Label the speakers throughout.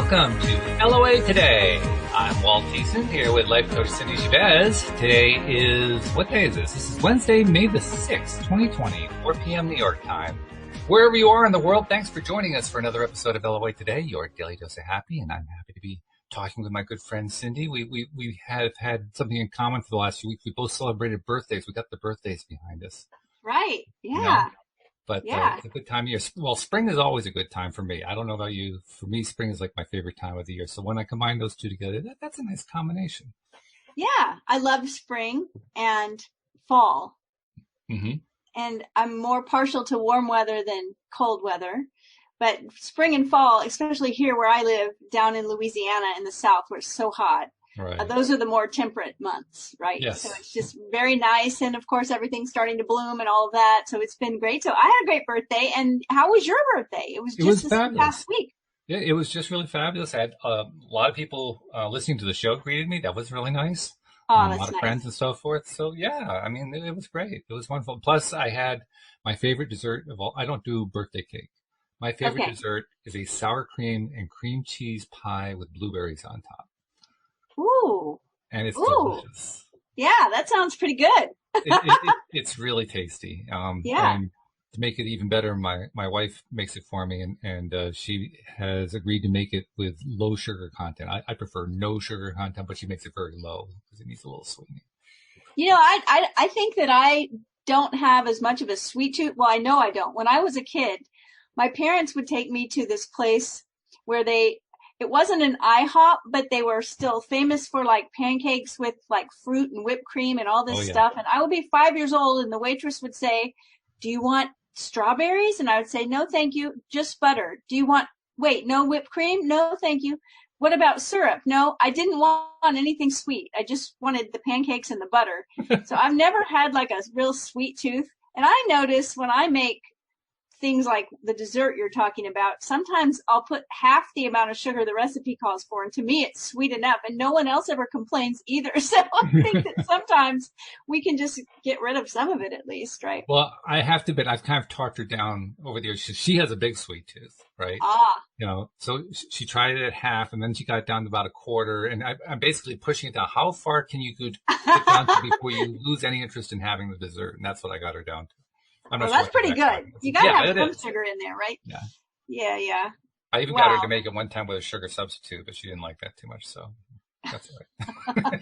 Speaker 1: Welcome to LOA Today. I'm Walt Thiessen here with life coach Cindy Chavez. Today is, what day is this? This is Wednesday, May the 6th, 2020, 4 p.m. New York time. Wherever you are in the world, thanks for joining us for another episode of LOA Today, your daily dose of happy, and I'm happy to be talking with my good friend Cindy. We have had something in common for the last few weeks. We both celebrated birthdays. We got the birthdays behind us.
Speaker 2: Right. Yeah.
Speaker 1: You know? But it's a good time of year. Well, spring is always a good time for me. I don't know about you. For me, spring is like my favorite time of the year. So when I combine those two together, that's a nice combination.
Speaker 2: Yeah. I love spring and fall.
Speaker 1: Mm-hmm.
Speaker 2: And I'm more partial to warm weather than cold weather. But spring and fall, especially here where I live down in Louisiana in the South, where it's so hot.
Speaker 1: Right.
Speaker 2: Those are the more temperate months, right?
Speaker 1: Yes.
Speaker 2: So it's just very nice. And of course, everything's starting to bloom and all of that. So it's been great. So I had a great birthday. And how was your birthday? It was just this past week.
Speaker 1: Yeah, it was just really fabulous. I had a lot of people listening to the show greeted me. That was really nice.
Speaker 2: Oh,
Speaker 1: that's a lot of friends and so forth. So yeah, I mean, it was great. It was wonderful. Plus I had my favorite dessert of all. I don't do birthday cake. My favorite dessert is a sour cream and cream cheese pie with blueberries on top.
Speaker 2: Ooh.
Speaker 1: And it's delicious.
Speaker 2: Yeah, that sounds pretty good.
Speaker 1: It's really tasty.
Speaker 2: Yeah.
Speaker 1: And to make it even better, my wife makes it for me, and she has agreed to make it with low sugar content. I prefer no sugar content, but she makes it very low because it needs a little sweetening.
Speaker 2: You know, I think that I don't have as much of a sweet tooth. Well, I know I don't. When I was a kid, my parents would take me to this place where it wasn't an IHOP, but they were still famous for like pancakes with like fruit and whipped cream and all this stuff. And I would be 5 years old and the waitress would say, "Do you want strawberries?" And I would say, "No, thank you. Just butter." No whipped cream? No, thank you. What about syrup? No, I didn't want anything sweet. I just wanted the pancakes and the butter. So I've never had like a real sweet tooth. And I notice when I make things like the dessert you're talking about, sometimes I'll put half the amount of sugar the recipe calls for. And to me, it's sweet enough. And no one else ever complains either. So I think that sometimes we can just get rid of some of it at least, right?
Speaker 1: Well, I have to admit, I've kind of talked her down over the years. She has a big sweet tooth, right? You know, so she tried it at half and then she got down to about a quarter. And I'm basically pushing it down. How far can you get down to before you lose any interest in having the dessert? And that's what I got her down to.
Speaker 2: Well, that's pretty good. You got to have some sugar in there, right?
Speaker 1: Yeah.
Speaker 2: Yeah.
Speaker 1: I even got her to make it one time with a sugar substitute, but she didn't like that too much, so that's all right.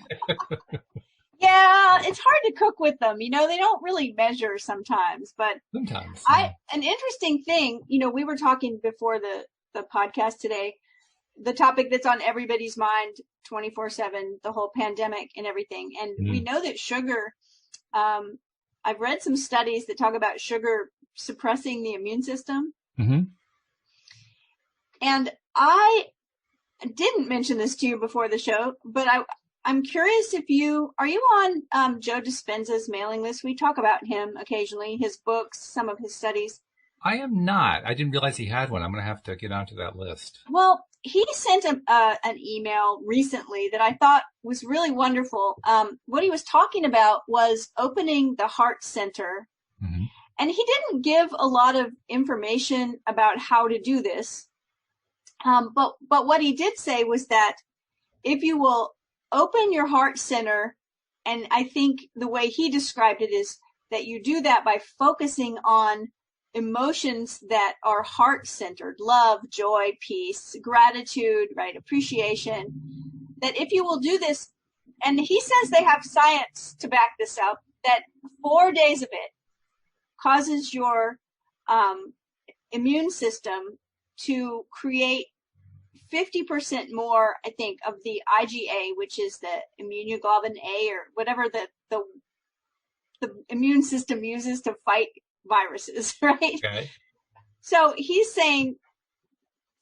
Speaker 2: Yeah, it's hard to cook with them. You know, they don't really measure sometimes, but
Speaker 1: sometimes.
Speaker 2: An interesting thing, you know, we were talking before the podcast today, the topic that's on everybody's mind 24/7, the whole pandemic and everything. And we know that sugar, I've read some studies that talk about sugar suppressing the immune system.
Speaker 1: Mm-hmm.
Speaker 2: And I didn't mention this to you before the show, but I'm curious if are you on Joe Dispenza's mailing list? We talk about him occasionally, his books, some of his studies.
Speaker 1: I am not. I didn't realize he had one. I'm going to have to get onto that list.
Speaker 2: Well, he sent an email recently that I thought was really wonderful. What he was talking about was opening the heart center.
Speaker 1: Mm-hmm.
Speaker 2: And he didn't give a lot of information about how to do this. But what he did say was that if you will open your heart center, and I think the way he described it is that you do that by focusing on emotions that are heart-centered: love, joy, peace, gratitude, right, appreciation. That if you will do this, and he says they have science to back this up, that 4 days of it causes your immune system to create 50% more, I think, of the IgA, which is the immunoglobulin A, or whatever the immune system uses to fight viruses, right?
Speaker 1: Okay.
Speaker 2: So he's saying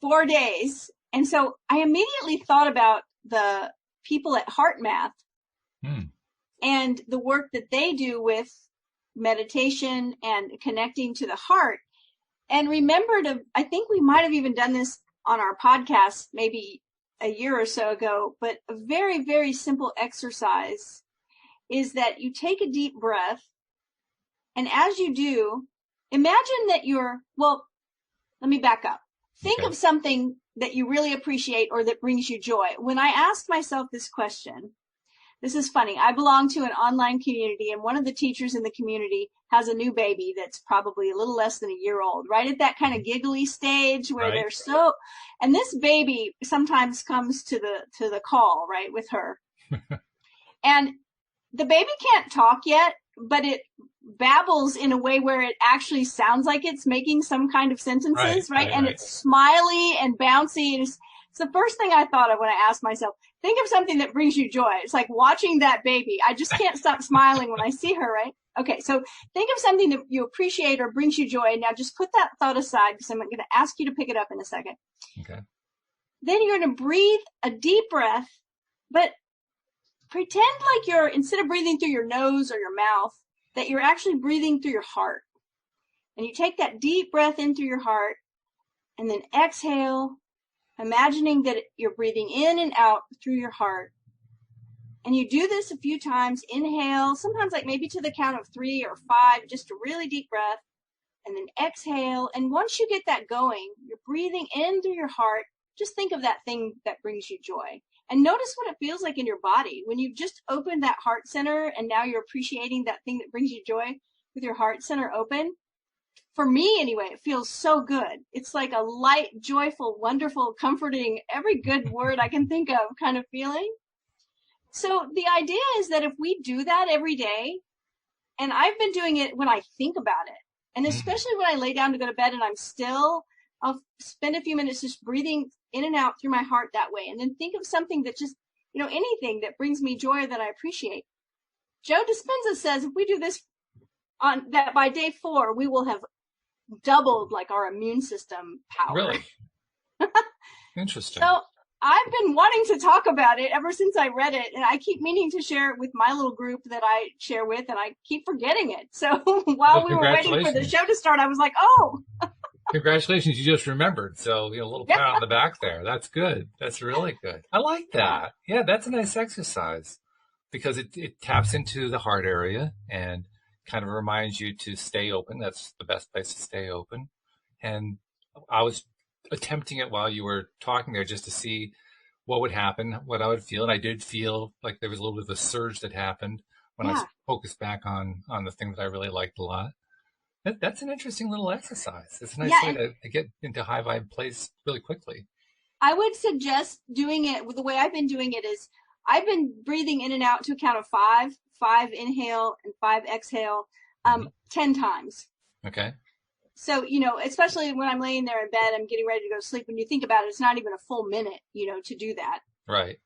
Speaker 2: 4 days. And so I immediately thought about the people at HeartMath and the work that they do with meditation and connecting to the heart. And I think we might have even done this on our podcast maybe a year or so ago, but a very, very simple exercise is that you take a deep breath. And as you do, imagine that let me back up. Think of something that you really appreciate or that brings you joy? When I asked myself this question, this is funny. I belong to an online community, and one of the teachers in the community has a new baby that's probably a little less than a year old, right at that kind of giggly stage where they're so, and this baby sometimes comes to the call, right, with her. And the baby can't talk yet, but it babbles in a way where it actually sounds like it's making some kind of sentences, right? And it's smiley and bouncy. And it's the first thing I thought of when I asked myself, think of something that brings you joy. It's like watching that baby. I just can't stop smiling when I see her, right? Okay, so think of something that you appreciate or brings you joy. Now just put that thought aside because I'm going to ask you to pick it up in a second.
Speaker 1: Okay.
Speaker 2: Then you're going to breathe a deep breath, but pretend like you're, instead of breathing through your nose or your mouth, that you're actually breathing through your heart. And you take that deep breath in through your heart and then exhale, imagining that you're breathing in and out through your heart. And you do this a few times. Inhale, sometimes like maybe to the count of 3 or 5, just a really deep breath. And then exhale. And once you get that going, you're breathing in through your heart. Just think of that thing that brings you joy. And notice what it feels like in your body when you've just opened that heart center and now you're appreciating that thing that brings you joy with your heart center open. For me, anyway, it feels so good. It's like a light, joyful, wonderful, comforting, every good word I can think of kind of feeling. So the idea is that if we do that every day, and I've been doing it when I think about it, and especially when I lay down to go to bed and I'm still, I'll spend a few minutes just breathing in and out through my heart that way. And then think of something that just, anything that brings me joy that I appreciate. Joe Dispenza says if we do this on that by day 4, we will have doubled like our immune system power.
Speaker 1: Really? Interesting.
Speaker 2: So I've been wanting to talk about it ever since I read it, and I keep meaning to share it with my little group that I share with, and I keep forgetting it. So while we were waiting for the show to start, I was like, oh.
Speaker 1: Congratulations, you just remembered. So, a little pat on the back there. That's good. That's really good. I like that. Yeah, that's a nice exercise because it taps into the heart area and kind of reminds you to stay open. That's the best place to stay open. And I was attempting it while you were talking there just to see what would happen, what I would feel. And I did feel like there was a little bit of a surge that happened when I focused back on the thing that I really liked a lot. That's an interesting little exercise. It's a nice way to get into high vibe place really quickly.
Speaker 2: I would suggest doing it the way I've been doing it is I've been breathing in and out to a count of 5 inhale and 5 exhale, 10 times.
Speaker 1: Okay.
Speaker 2: So, especially when I'm laying there in bed, I'm getting ready to go to sleep. When you think about it, it's not even a full minute, to do that.
Speaker 1: Right.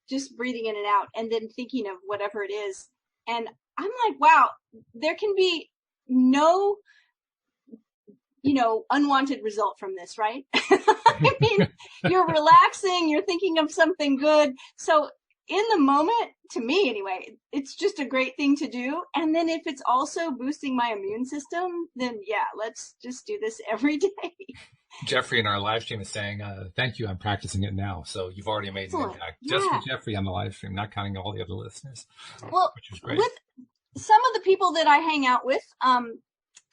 Speaker 2: Just breathing in and out and then thinking of whatever it is. And I'm like, wow, there can be no, unwanted result from this, right? I mean, you're relaxing, you're thinking of something good. So in the moment, to me anyway, it's just a great thing to do. And then if it's also boosting my immune system, then let's just do this every day.
Speaker 1: Jeffrey in our live stream is saying, thank you, I'm practicing it now. So you've already made an impact. Just for Jeffrey on the live stream, not counting all the other listeners, which is great.
Speaker 2: With some of the people that I hang out with,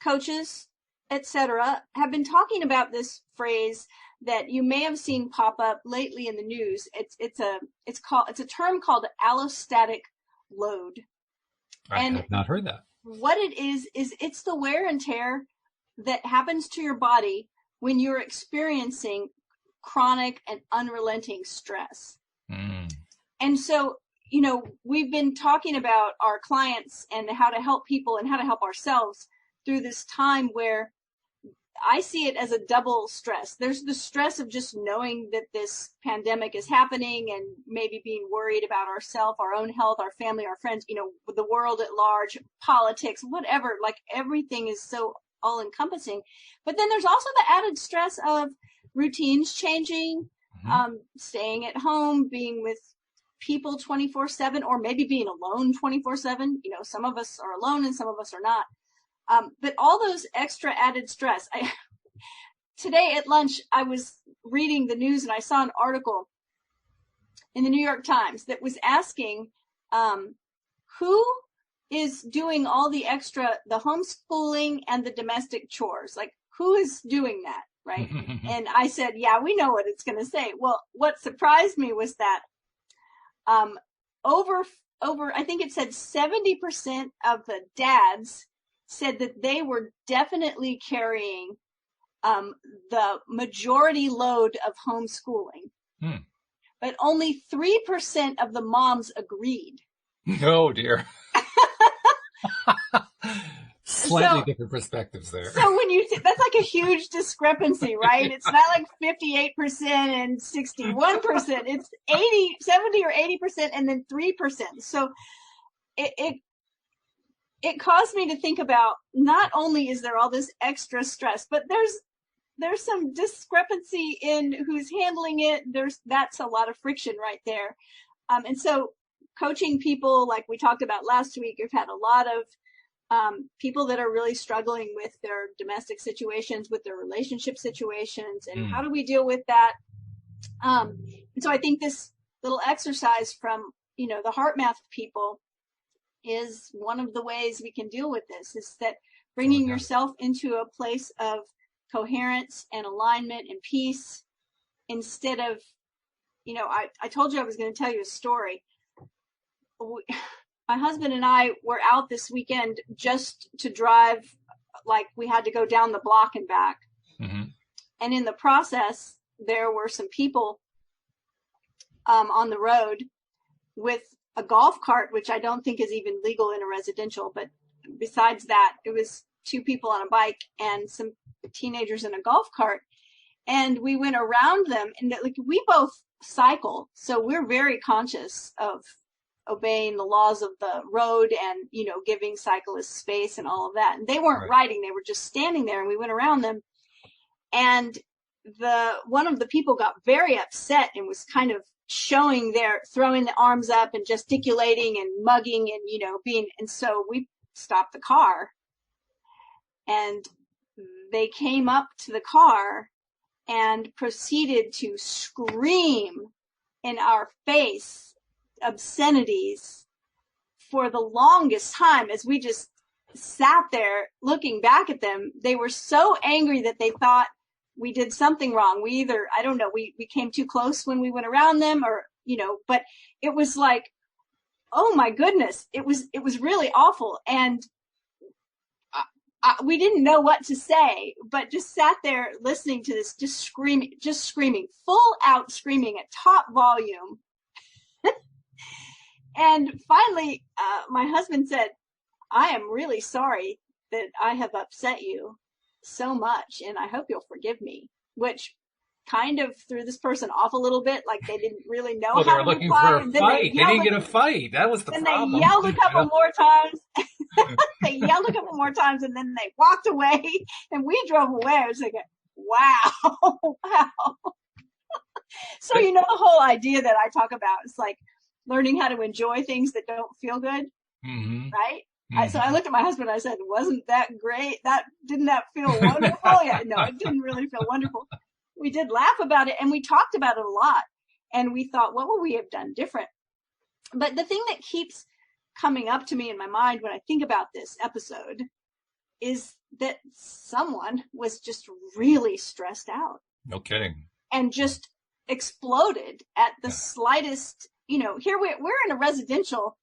Speaker 2: coaches, etc., have been talking about this phrase that you may have seen pop up lately in the news. It's a term called allostatic load.
Speaker 1: I have not heard that.
Speaker 2: What it is it's the wear and tear that happens to your body when you're experiencing chronic and unrelenting stress. And so, we've been talking about our clients and how to help people and how to help ourselves through this time where I see it as a double stress. There's the stress of just knowing that this pandemic is happening and maybe being worried about ourselves, our own health, our family, our friends, the world at large, politics, whatever, like everything is so all encompassing. But then there's also the added stress of routines changing, staying at home, being with people 24/7, or maybe being alone 24/7. Some of us are alone and some of us are not. But all those extra added stress. Today at lunch, I was reading the news and I saw an article in the New York Times that was asking who is doing all the extra, the homeschooling and the domestic chores. Like, who is doing that? right? And I said, yeah, we know what it's going to say. Well, what surprised me was that over, I think it said 70% of the dads said that they were definitely carrying the majority load of homeschooling. But only 3% of the moms agreed.
Speaker 1: Oh, dear. Slightly different perspectives there.
Speaker 2: So when that's like a huge discrepancy, right? It's not like 58% and 61%. It's 70 or 80% and then 3%. So it caused me to think about, not only is there all this extra stress, but there's some discrepancy in who's handling it. That's a lot of friction right there. And so coaching people, like we talked about last week, we've had a lot of people that are really struggling with their domestic situations, with their relationship situations, and how do we deal with that? And so I think this little exercise from, the heart math people is one of the ways we can deal with this, is that bringing yourself into a place of coherence and alignment and peace, instead of, I told you I was going to tell you a story. My husband and I were out this weekend just to drive, like we had to go down the block and back. And in the process, there were some people on the road with a golf cart, which I don't think is even legal in a residential. But besides that, it was two people on a bike and some teenagers in a golf cart. And we went around them, and we both cycle. So we're very conscious of obeying the laws of the road and, giving cyclists space and all of that. And they weren't riding, they were just standing there, and we went around them. And one of the people got very upset and was kind of throwing the arms up and gesticulating and mugging and, and so we stopped the car, and they came up to the car and proceeded to scream in our face obscenities for the longest time. As we just sat there looking back at them, they were so angry that they thought we did something wrong. I don't know, we came too close when we went around them, or, but it was like, oh my goodness, it was really awful. And we didn't know what to say, but just sat there listening to this, just screaming, full out screaming at top volume. And finally, my husband said, I am really sorry that I have upset you so much, and I hope you'll forgive me, which kind of threw this person off a little bit, like they didn't really know how to reply.
Speaker 1: They were looking for a fight. They didn't get a fight. That was the problem.
Speaker 2: And they yelled a couple more times. They yelled a couple more times, and then they walked away, and we drove away. I was like, wow, wow. So, the whole idea that I talk about is like learning how to enjoy things that don't feel good, right? So I looked at my husband and I said, wasn't that great? Didn't that feel wonderful? Yeah, no, it didn't really feel wonderful. We did laugh about it, and we talked about it a lot, and we thought, what would we have done different? But the thing that keeps coming up to me in my mind when I think about this episode is that someone was just really stressed out.
Speaker 1: No kidding.
Speaker 2: And just exploded at the slightest, here we're in a residential.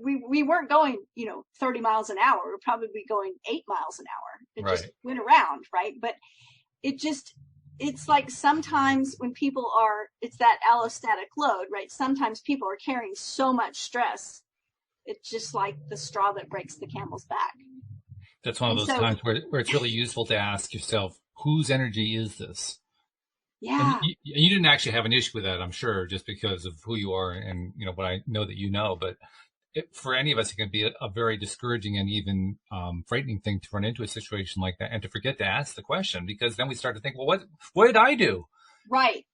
Speaker 2: We weren't going, 30 miles an hour. We're probably going 8 miles an hour. It just went around, right? But it's like sometimes when people it's that allostatic load, right? Sometimes people are carrying so much stress. It's just like the straw that breaks the camel's back.
Speaker 1: That's one of those times where it's really useful to ask yourself, whose energy is this?
Speaker 2: Yeah.
Speaker 1: And you didn't actually have an issue with that, I'm sure, just because of who you are and, what I know that you know. But for any of us, it can be a very discouraging and even frightening thing to run into a situation like that and to forget to ask the question, because then we start to think, well, what did I do? Right.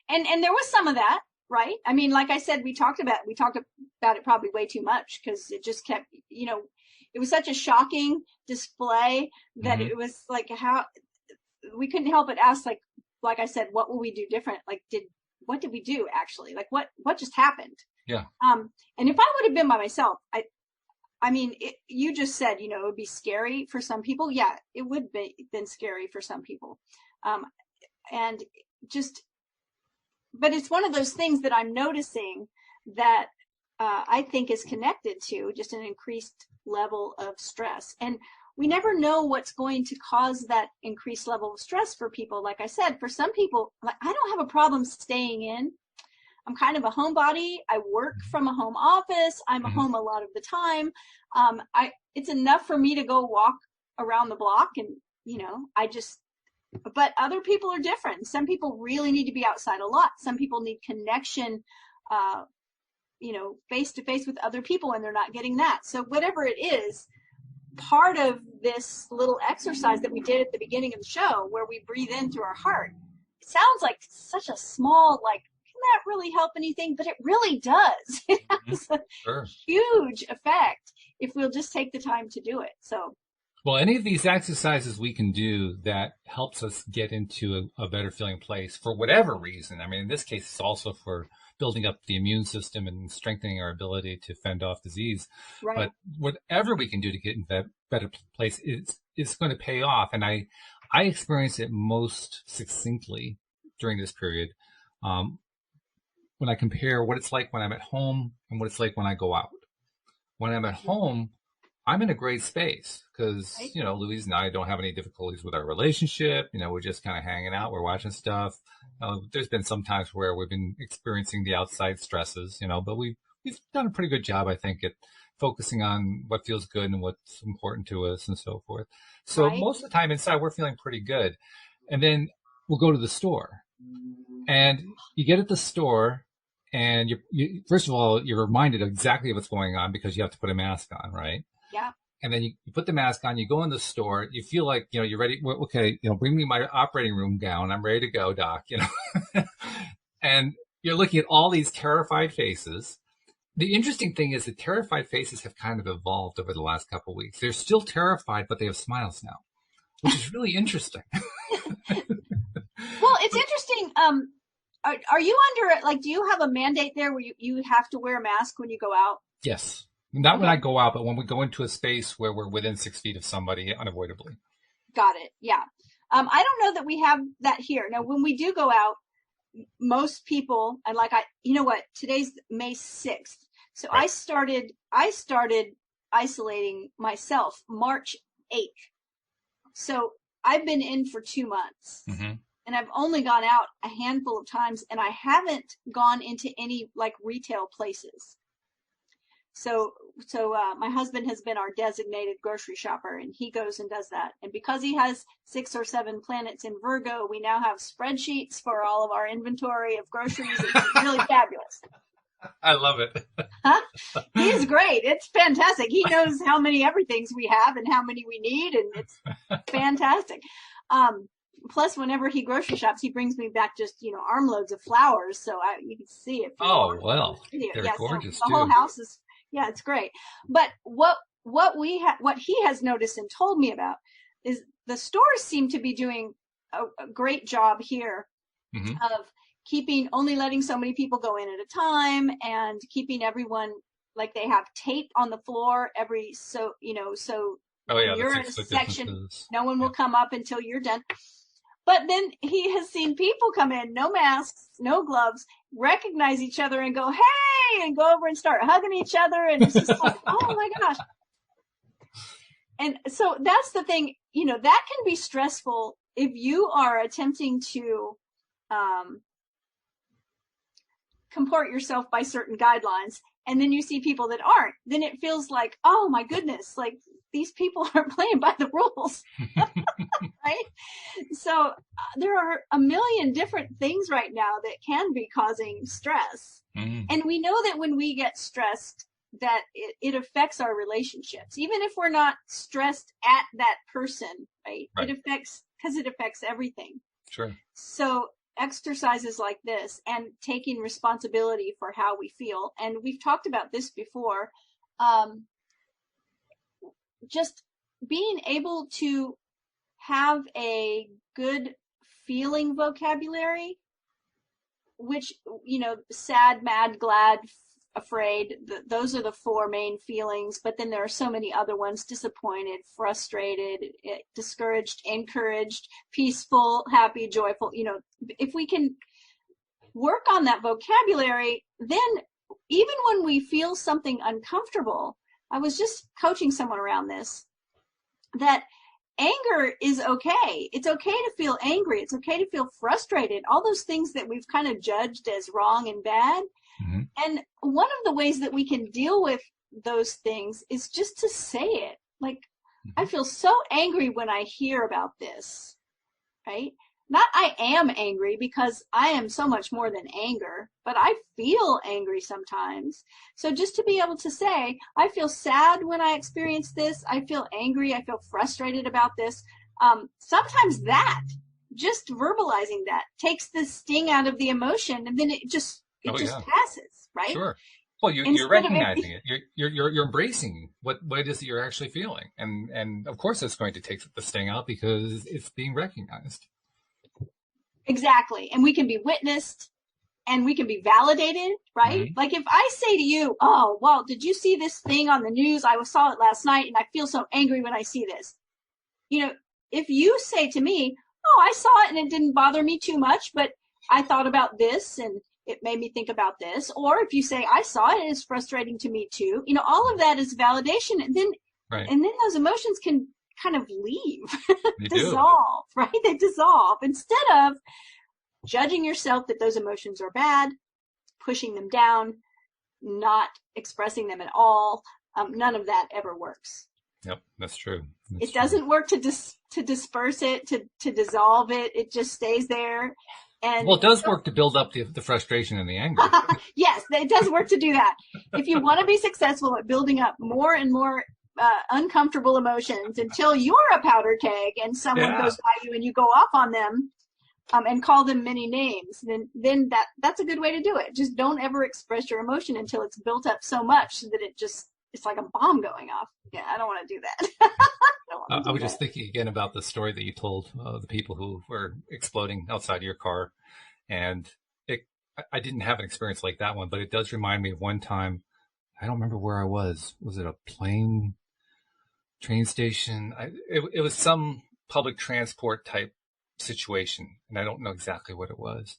Speaker 2: And there was some of that, right? I mean, like I said, we talked about it probably way too much, because it just kept, it was such a shocking display that it was like, how we couldn't help but ask, like I said, what will we do different? Like, what did we do actually? Like, what just happened?
Speaker 1: Yeah.
Speaker 2: And if I would have been by myself, I I mean, you just said, it would be scary for some people. Yeah, it would be been scary for some people. And just, but it's one of those things that I'm noticing that I think is connected to just an increased level of stress. And we never know what's going to cause that increased level of stress for people. Like I said, for some people, like, I don't have a problem staying in. I'm kind of a homebody. I work from a home office. I'm home a lot of the time. It's enough for me to go walk around the block and, but other people are different. Some people really need to be outside a lot. Some people need connection, face to face with other people, and they're not getting that. So whatever it is, part of this little exercise that we did at the beginning of the show where we breathe in through our heart, it sounds like such a small, like, can that really help anything? But it really does. It has a huge effect if we'll just take the time to do it. So,
Speaker 1: well, any of these exercises we can do that helps us get into a better feeling place for whatever reason. I mean, in this case, it's also for building up the immune system and strengthening our ability to fend off disease.
Speaker 2: right.
Speaker 1: But whatever we can do to get in that better place is going to pay off. And I experience it most succinctly during this period when I compare what it's like when I'm at home and what it's like when I go out. When I'm at home, I'm in a great space because, Louise and I don't have any difficulties with our relationship. We're just kind of hanging out. We're watching stuff. There's been some times where we've been experiencing the outside stresses, but we've done a pretty good job, I think, at focusing on what feels good and what's important to us and so forth. So most of the time inside, we're feeling pretty good. And then we'll go to the store. And you get at the store and you first of all, you're reminded of exactly what's going on because you have to put a mask on, right?
Speaker 2: Yeah.
Speaker 1: And then you put the mask on, you go in the store, you feel like, you're ready. Well, okay, bring me my operating room gown. I'm ready to go, doc, and you're looking at all these terrified faces. The interesting thing is that terrified faces have kind of evolved over the last couple of weeks. They're still terrified, but they have smiles now, which is really interesting.
Speaker 2: Well, it's interesting. Are you under, do you have a mandate there where you have to wear a mask when you go out?
Speaker 1: Yes. Not when I go out, but when we go into a space where we're within 6 feet of somebody, unavoidably.
Speaker 2: Got it. Yeah. I don't know that we have that here. Now, when we do go out, most people, and today's May 6th. So right. I started isolating myself March 8th. So I've been in for 2 months. And I've only gone out a handful of times, and I haven't gone into any retail places. So my husband has been our designated grocery shopper, and he goes and does that. And because he has 6 or 7 planets in Virgo, we now have spreadsheets for all of our inventory of groceries. It's really fabulous.
Speaker 1: I love it.
Speaker 2: Huh? He's great. It's fantastic. He knows how many everythings we have and how many we need, and it's fantastic. Plus, whenever he grocery shops, he brings me back just, armloads of flowers. So you can see it.
Speaker 1: Oh, well, they're gorgeous,
Speaker 2: so the whole house is, it's great. But what he has noticed and told me about is the stores seem to be doing a great job here of only letting so many people go in at a time and keeping everyone, they have tape on the floor so you're in a section, no one will come up until you're done. But then he has seen people come in, no masks, no gloves, recognize each other and go, hey, and go over and start hugging each other. And it's just like, oh my gosh. And so that's the thing, that can be stressful if you are attempting to comport yourself by certain guidelines. And then you see people that aren't, then it feels like, oh my goodness, these people aren't playing by the rules. Right? So there are a million different things right now that can be causing stress. And we know that when we get stressed, that it affects our relationships. Even if we're not stressed at that person, right? It affects everything.
Speaker 1: Sure. So
Speaker 2: exercises like this and taking responsibility for how we feel. And we've talked about this before. Just being able to have a good feeling vocabulary, which, sad, mad, glad, afraid. Those are the four main feelings, but then there are so many other ones: disappointed, frustrated, discouraged, encouraged, peaceful, happy, joyful. If we can work on that vocabulary, then even when we feel something uncomfortable, I was just coaching someone around this, that anger is okay. It's okay to feel angry. It's okay to feel frustrated. All those things that we've kind of judged as wrong and bad.
Speaker 1: Mm-hmm.
Speaker 2: And one of the ways that we can deal with those things is just to say it. Like, I feel so angry when I hear about this, right? Not I am angry, because I am so much more than anger, but I feel angry sometimes. So just to be able to say, I feel sad when I experience this. I feel angry. I feel frustrated about this. Sometimes that, just verbalizing that, takes the sting out of the emotion, and then it just passes, right?
Speaker 1: Sure. Well, you're recognizing it. You're embracing what it is that you're actually feeling, and of course it's going to take the sting out because it's being recognized.
Speaker 2: Exactly. And we can be witnessed, and we can be validated, right?
Speaker 1: Mm-hmm.
Speaker 2: Like if I say to you, oh, well, did you see this thing on the news? I saw it last night and I feel so angry when I see this. If you say to me, oh, I saw it and it didn't bother me too much, but I thought about this and it made me think about this. Or if you say, I saw it, it's frustrating to me too. All of that is validation. And then, and then those emotions can kind of leave, dissolve, right? They dissolve, instead of judging yourself that those emotions are bad, pushing them down, not expressing them at all. None of that ever works.
Speaker 1: Yep, that's true.
Speaker 2: It doesn't work to disperse it, to dissolve it. It just stays there. And
Speaker 1: it does work to build up the frustration and the anger.
Speaker 2: Yes, it does work to do that. If you want to be successful at building up more and more uncomfortable emotions until you're a powder keg and someone goes by you and you go off on them and call them many names, then that's a good way to do it. Just don't ever express your emotion until it's built up so much that it's like a bomb going off. Yeah, I don't want to do that.
Speaker 1: I was just thinking again about the story that you told, the people who were exploding outside your car. And I didn't have an experience like that one, but it does remind me of one time. I don't remember where I was. Was it a train station? It was some public transport type situation, and I don't know exactly what it was.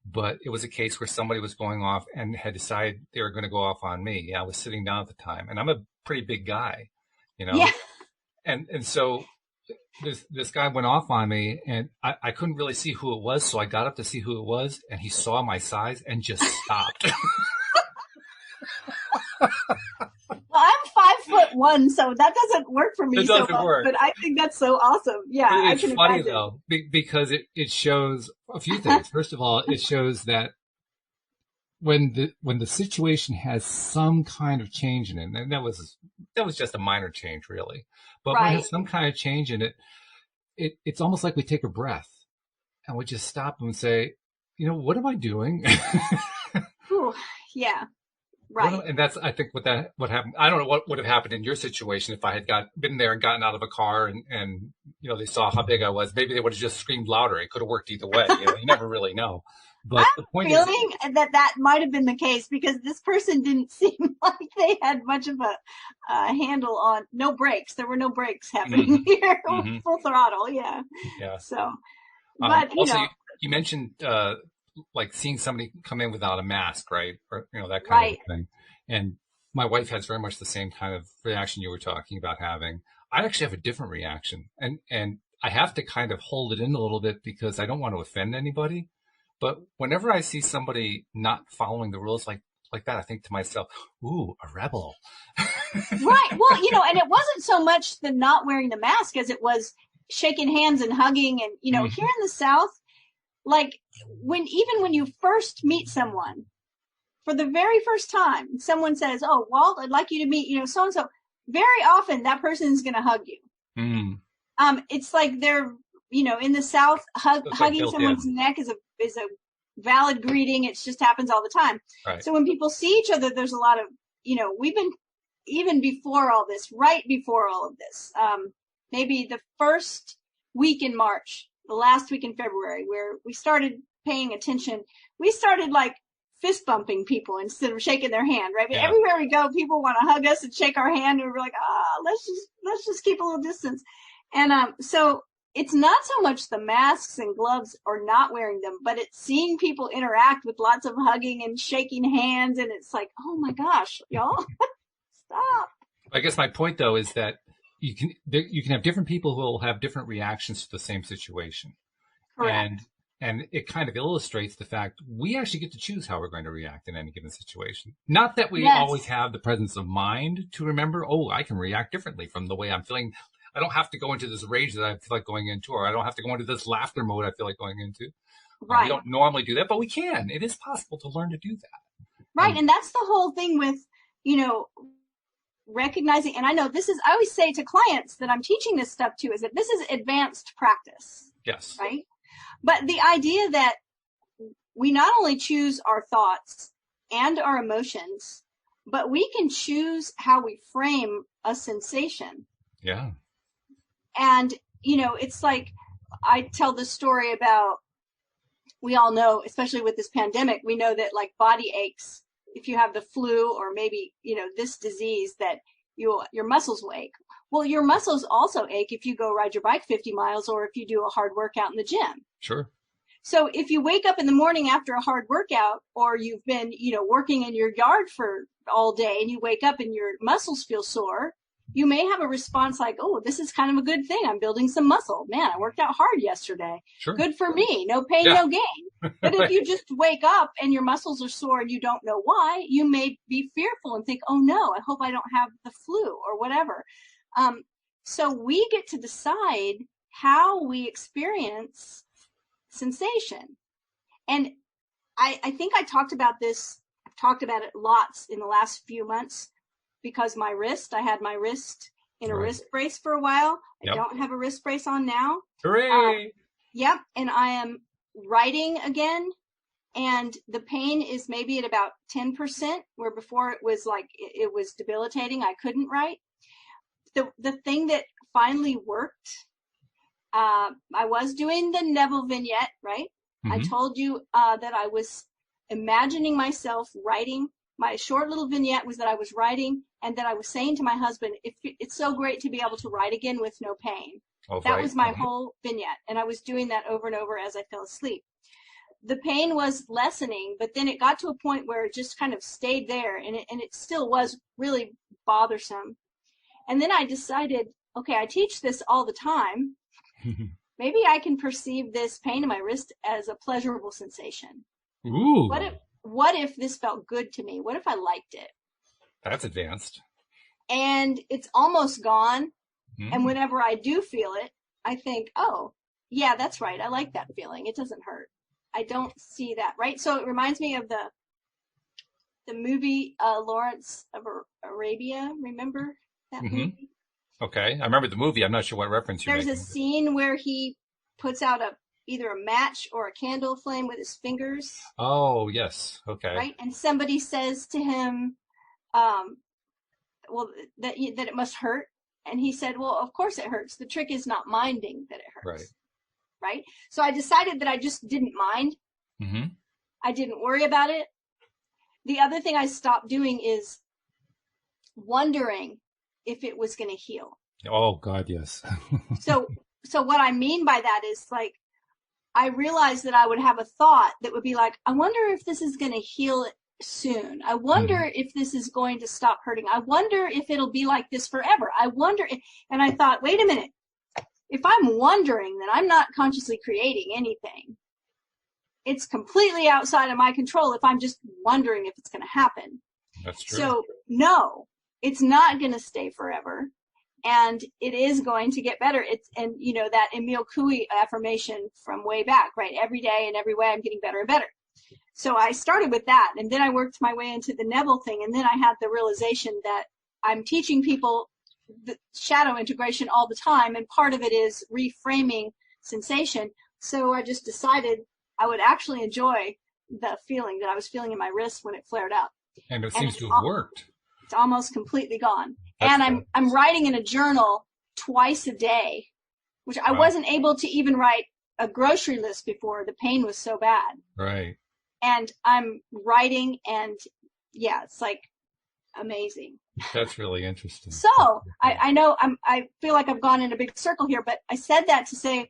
Speaker 1: But it was a case where somebody was going off and had decided they were going to go off on me. I was sitting down at the time, and I'm a pretty big guy,
Speaker 2: Yeah.
Speaker 1: And so this guy went off on me, and I couldn't really see who it was, so I got up to see who it was, and he saw my size and just stopped.
Speaker 2: Well, I'm 5'1", so that doesn't work for me.
Speaker 1: It doesn't work.
Speaker 2: But I think that's so awesome. Yeah,
Speaker 1: it's funny though, because it shows a few things. First of all, it shows that when the situation has some kind of change in it, and that was just a minor change really, but when it has some kind of change in it, it's almost like we take a breath and we just stop and say, what am I doing?
Speaker 2: Ooh, yeah. Right.
Speaker 1: And that's, I think, what happened. I don't know what would have happened in your situation if I had been there and gotten out of a car and they saw how big I was. Maybe they would have just screamed louder. It could have worked either way. You never really know. But the point is,
Speaker 2: that might have been the case, because this person didn't seem like they had much of a handle on. No brakes. There were no brakes happening here. Full throttle. Yeah. Yeah. So, but
Speaker 1: also, you mentioned like seeing somebody come in without a mask, right? Or that kind of thing. And my wife has very much the same kind of reaction you were talking about having. I actually have a different reaction, and I have to kind of hold it in a little bit because I don't want to offend anybody. But whenever I see somebody not following the rules like that, I think to myself, ooh, a rebel.
Speaker 2: Right. Well, and it wasn't so much the not wearing the mask as it was shaking hands and hugging. And, here in the South, like when you first meet someone for the very first time, someone says, oh, Walt, I'd like you to meet, so-and-so. Very often that person is going to hug you. It's like they're, in the South, hugging someone's neck is a valid greeting. It just happens all the time. Right. So when people see each other, there's a lot of, we've been, even before all this, right before all of this, maybe the first week in March, the last week in February, where we started paying attention, we started like fist bumping people instead of shaking their hand, right? But
Speaker 1: Yeah.
Speaker 2: everywhere we go, people want to hug us and shake our hand, and we're like, let's just keep a little distance. And so it's not so much the masks and gloves or not wearing them, but it's seeing people interact with lots of hugging and shaking hands, and it's like, oh my gosh, y'all, stop.
Speaker 1: I guess my point though is that you can have different people who will have different reactions to the same situation.
Speaker 2: Correct.
Speaker 1: And it kind of illustrates the fact we actually get to choose how we're going to react in any given situation. Not that we always have the presence of mind to remember, oh, I can react differently from the way I'm feeling. I don't have to go into this rage that I feel like going into, or I don't have to go into this laughter mode I feel like going into.
Speaker 2: Right.
Speaker 1: We don't normally do that, but we can. It is possible to learn to do that.
Speaker 2: Right. And that's the whole thing with, recognizing, and I know I always say to clients that I'm teaching this stuff to, is that this is advanced practice.
Speaker 1: Yes.
Speaker 2: Right. But the idea that we not only choose our thoughts and our emotions, but we can choose how we frame a sensation.
Speaker 1: Yeah.
Speaker 2: And, it's like I tell this story about, we all know, especially with this pandemic, we know that like body aches, if you have the flu or maybe, this disease, that your muscles will ache. Well, your muscles also ache if you go ride your bike 50 miles or if you do a hard workout in the gym.
Speaker 1: Sure.
Speaker 2: So if you wake up in the morning after a hard workout, or you've been, working in your yard for all day and you wake up and your muscles feel sore, you may have a response like, oh, this is kind of a good thing. I'm building some muscle. Man, I worked out hard yesterday.
Speaker 1: Sure.
Speaker 2: Good for me. No pain, no gain. But if you just wake up and your muscles are sore and you don't know why, you may be fearful and think, oh no, I hope I don't have the flu or whatever. So we get to decide how we experience sensation. And I think I talked about this. I've talked about it lots in the last few months, because I had my wrist in a wrist brace for a while. I don't have a wrist brace on now.
Speaker 1: Hooray!
Speaker 2: Yep. And I am writing again. And the pain is maybe at about 10%, where before it was like, it was debilitating. I couldn't write. The thing that finally worked, I was doing the Neville vignette, right? Mm-hmm. I told you that I was imagining myself writing. My short little vignette was that I was writing, and that I was saying to my husband, it's so great to be able to write again with no pain. Oh, that was my whole vignette. And I was doing that over and over as I fell asleep. The pain was lessening, but then it got to a point where it just kind of stayed there, and it still was really bothersome. And then I decided, okay, I teach this all the time. Maybe I can perceive this pain in my wrist as a pleasurable sensation.
Speaker 1: Ooh.
Speaker 2: What if this felt good to me? What if I liked it?
Speaker 1: That's advanced.
Speaker 2: And it's almost gone. Mm. And whenever I do feel it, I think, oh, yeah, that's right. I like that feeling. It doesn't hurt. I don't see that, right? So it reminds me of the movie Lawrence of Arabia. Remember that movie?
Speaker 1: Okay. I remember the movie. I'm not sure what reference you're making.
Speaker 2: There's a scene where he puts out either a match or a candle flame with his fingers.
Speaker 1: Oh, yes. Okay.
Speaker 2: Right? And somebody says to him, that it must hurt. And he said, well, of course it hurts. The trick is not minding that it hurts. Right? So I decided that I just didn't mind. Mm-hmm. I didn't worry about it. The other thing I stopped doing is wondering if it was going to heal.
Speaker 1: Oh, God, yes.
Speaker 2: So what I mean by that is, like, I realized that I would have a thought that would be like, I wonder if this is going to heal soon. I wonder if this is going to stop hurting. I wonder if it'll be like this forever. I wonder and I thought, wait a minute. If I'm wondering, then I'm not consciously creating anything. It's completely outside of my control if I'm just wondering if it's going to happen.
Speaker 1: That's true.
Speaker 2: So, no, it's not going to stay forever. And it is going to get better. And that Emile Coué affirmation from way back, right? Every day and every way I'm getting better and better. So I started with that, and then I worked my way into the Neville thing. And then I had the realization that I'm teaching people the shadow integration all the time. And part of it is reframing sensation. So I just decided I would actually enjoy the feeling that I was feeling in my wrist when it flared up.
Speaker 1: And it seems to have worked.
Speaker 2: It's almost completely gone.
Speaker 1: That's
Speaker 2: and I'm writing in a journal twice a day, which I wasn't able to even write a grocery list before. The pain was so bad.
Speaker 1: Right.
Speaker 2: and I'm writing, and yeah, it's like amazing.
Speaker 1: That's really interesting.
Speaker 2: So I know I feel like I've gone in a big circle here, but I said that to say,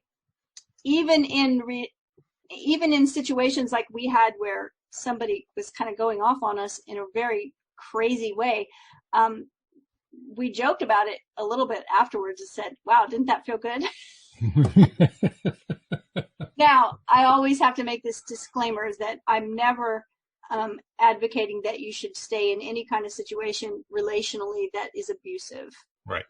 Speaker 2: even in situations like we had where somebody was kind of going off on us in a very crazy way, we joked about it a little bit afterwards and said, wow, didn't that feel good? Now, I always have to make this disclaimer is that I'm never advocating that you should stay in any kind of situation relationally that is abusive.
Speaker 1: Right.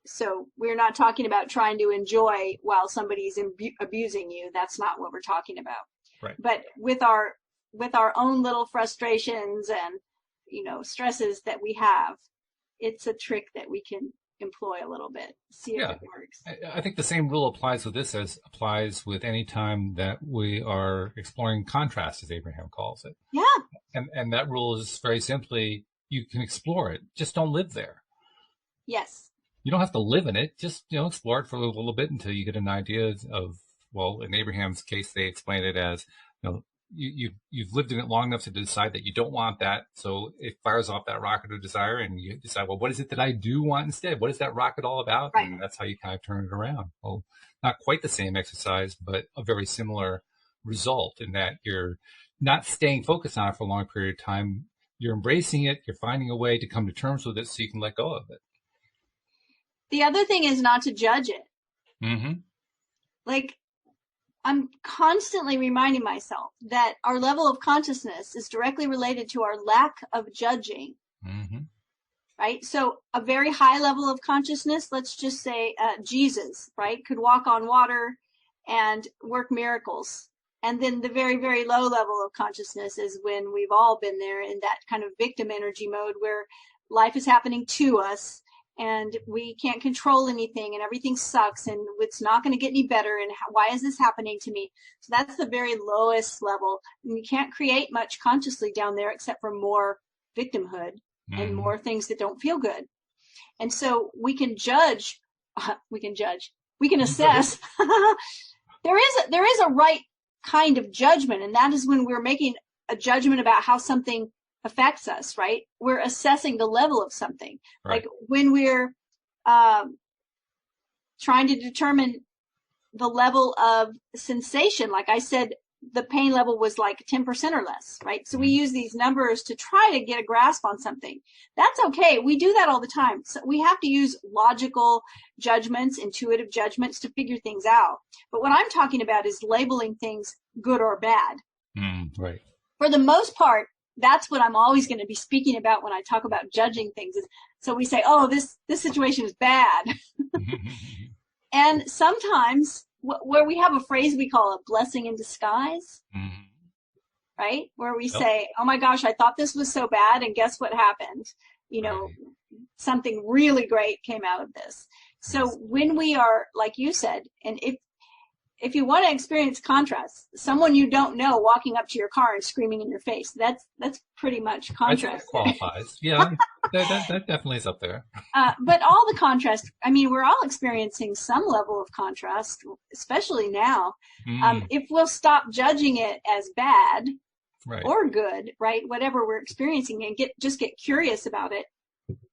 Speaker 2: So we're not talking about trying to enjoy while somebody's abusing you. That's not what we're talking about.
Speaker 1: Right.
Speaker 2: But with our own little frustrations and, stresses that we have, it's a trick that we can employ a little bit, see if it works.
Speaker 1: I think the same rule applies with this as applies with any time that we are exploring contrast, as Abraham calls it.
Speaker 2: Yeah.
Speaker 1: And that rule is very simply, you can explore it, just don't live there.
Speaker 2: Yes.
Speaker 1: You don't have to live in it, just, explore it for a little bit until you get an idea of, well, in Abraham's case, they explained it as, you've lived in it long enough to decide that you don't want that. So it fires off that rocket of desire and you decide, well, what is it that I do want instead? What is that rocket all about?
Speaker 2: Right.
Speaker 1: And that's how you kind of turn it around. Well, not quite the same exercise, but a very similar result in that you're not staying focused on it for a long period of time. You're embracing it. You're finding a way to come to terms with it so you can let go of it.
Speaker 2: The other thing is not to judge it.
Speaker 1: Mm-hmm.
Speaker 2: Like, I'm constantly reminding myself that our level of consciousness is directly related to our lack of judging.
Speaker 1: Mm-hmm.
Speaker 2: Right? So a very high level of consciousness, let's just say Jesus, right, could walk on water and work miracles. And then the very, very low level of consciousness is when we've all been there in that kind of victim energy mode where life is happening to us and we can't control anything and everything sucks and it's not going to get any better and why is this happening to me? So that's the very lowest level. And you can't create much consciously down there except for more victimhood and more things that don't feel good. And so we can judge, we can assess. There is a right kind of judgment, and that is when we're making a judgment about how something affects us, right? We're assessing the level of something.
Speaker 1: Right.
Speaker 2: Like when we're trying to determine the level of sensation, like I said, the pain level was like 10% or less, right? So we use these numbers to try to get a grasp on something. That's okay. We do that all the time. So we have to use logical judgments, intuitive judgments to figure things out. But what I'm talking about is labeling things good or bad.
Speaker 1: Right.
Speaker 2: For the most part, that's what I'm always going to be speaking about when I talk about judging things. So we say, oh, this situation is bad. And sometimes where we have a phrase we call a blessing in disguise, right? Where we say, oh my gosh, I thought this was so bad. And guess what happened? Something really great came out of this. So when we are, like you said, and if you want to experience contrast, someone you don't know walking up to your car and screaming in your face, that's pretty much contrast.
Speaker 1: I think that qualifies. Yeah, that definitely is up there.
Speaker 2: But all the contrast, I mean, we're all experiencing some level of contrast, especially now. If we'll stop judging it as bad or good, right, whatever we're experiencing, and just get curious about it,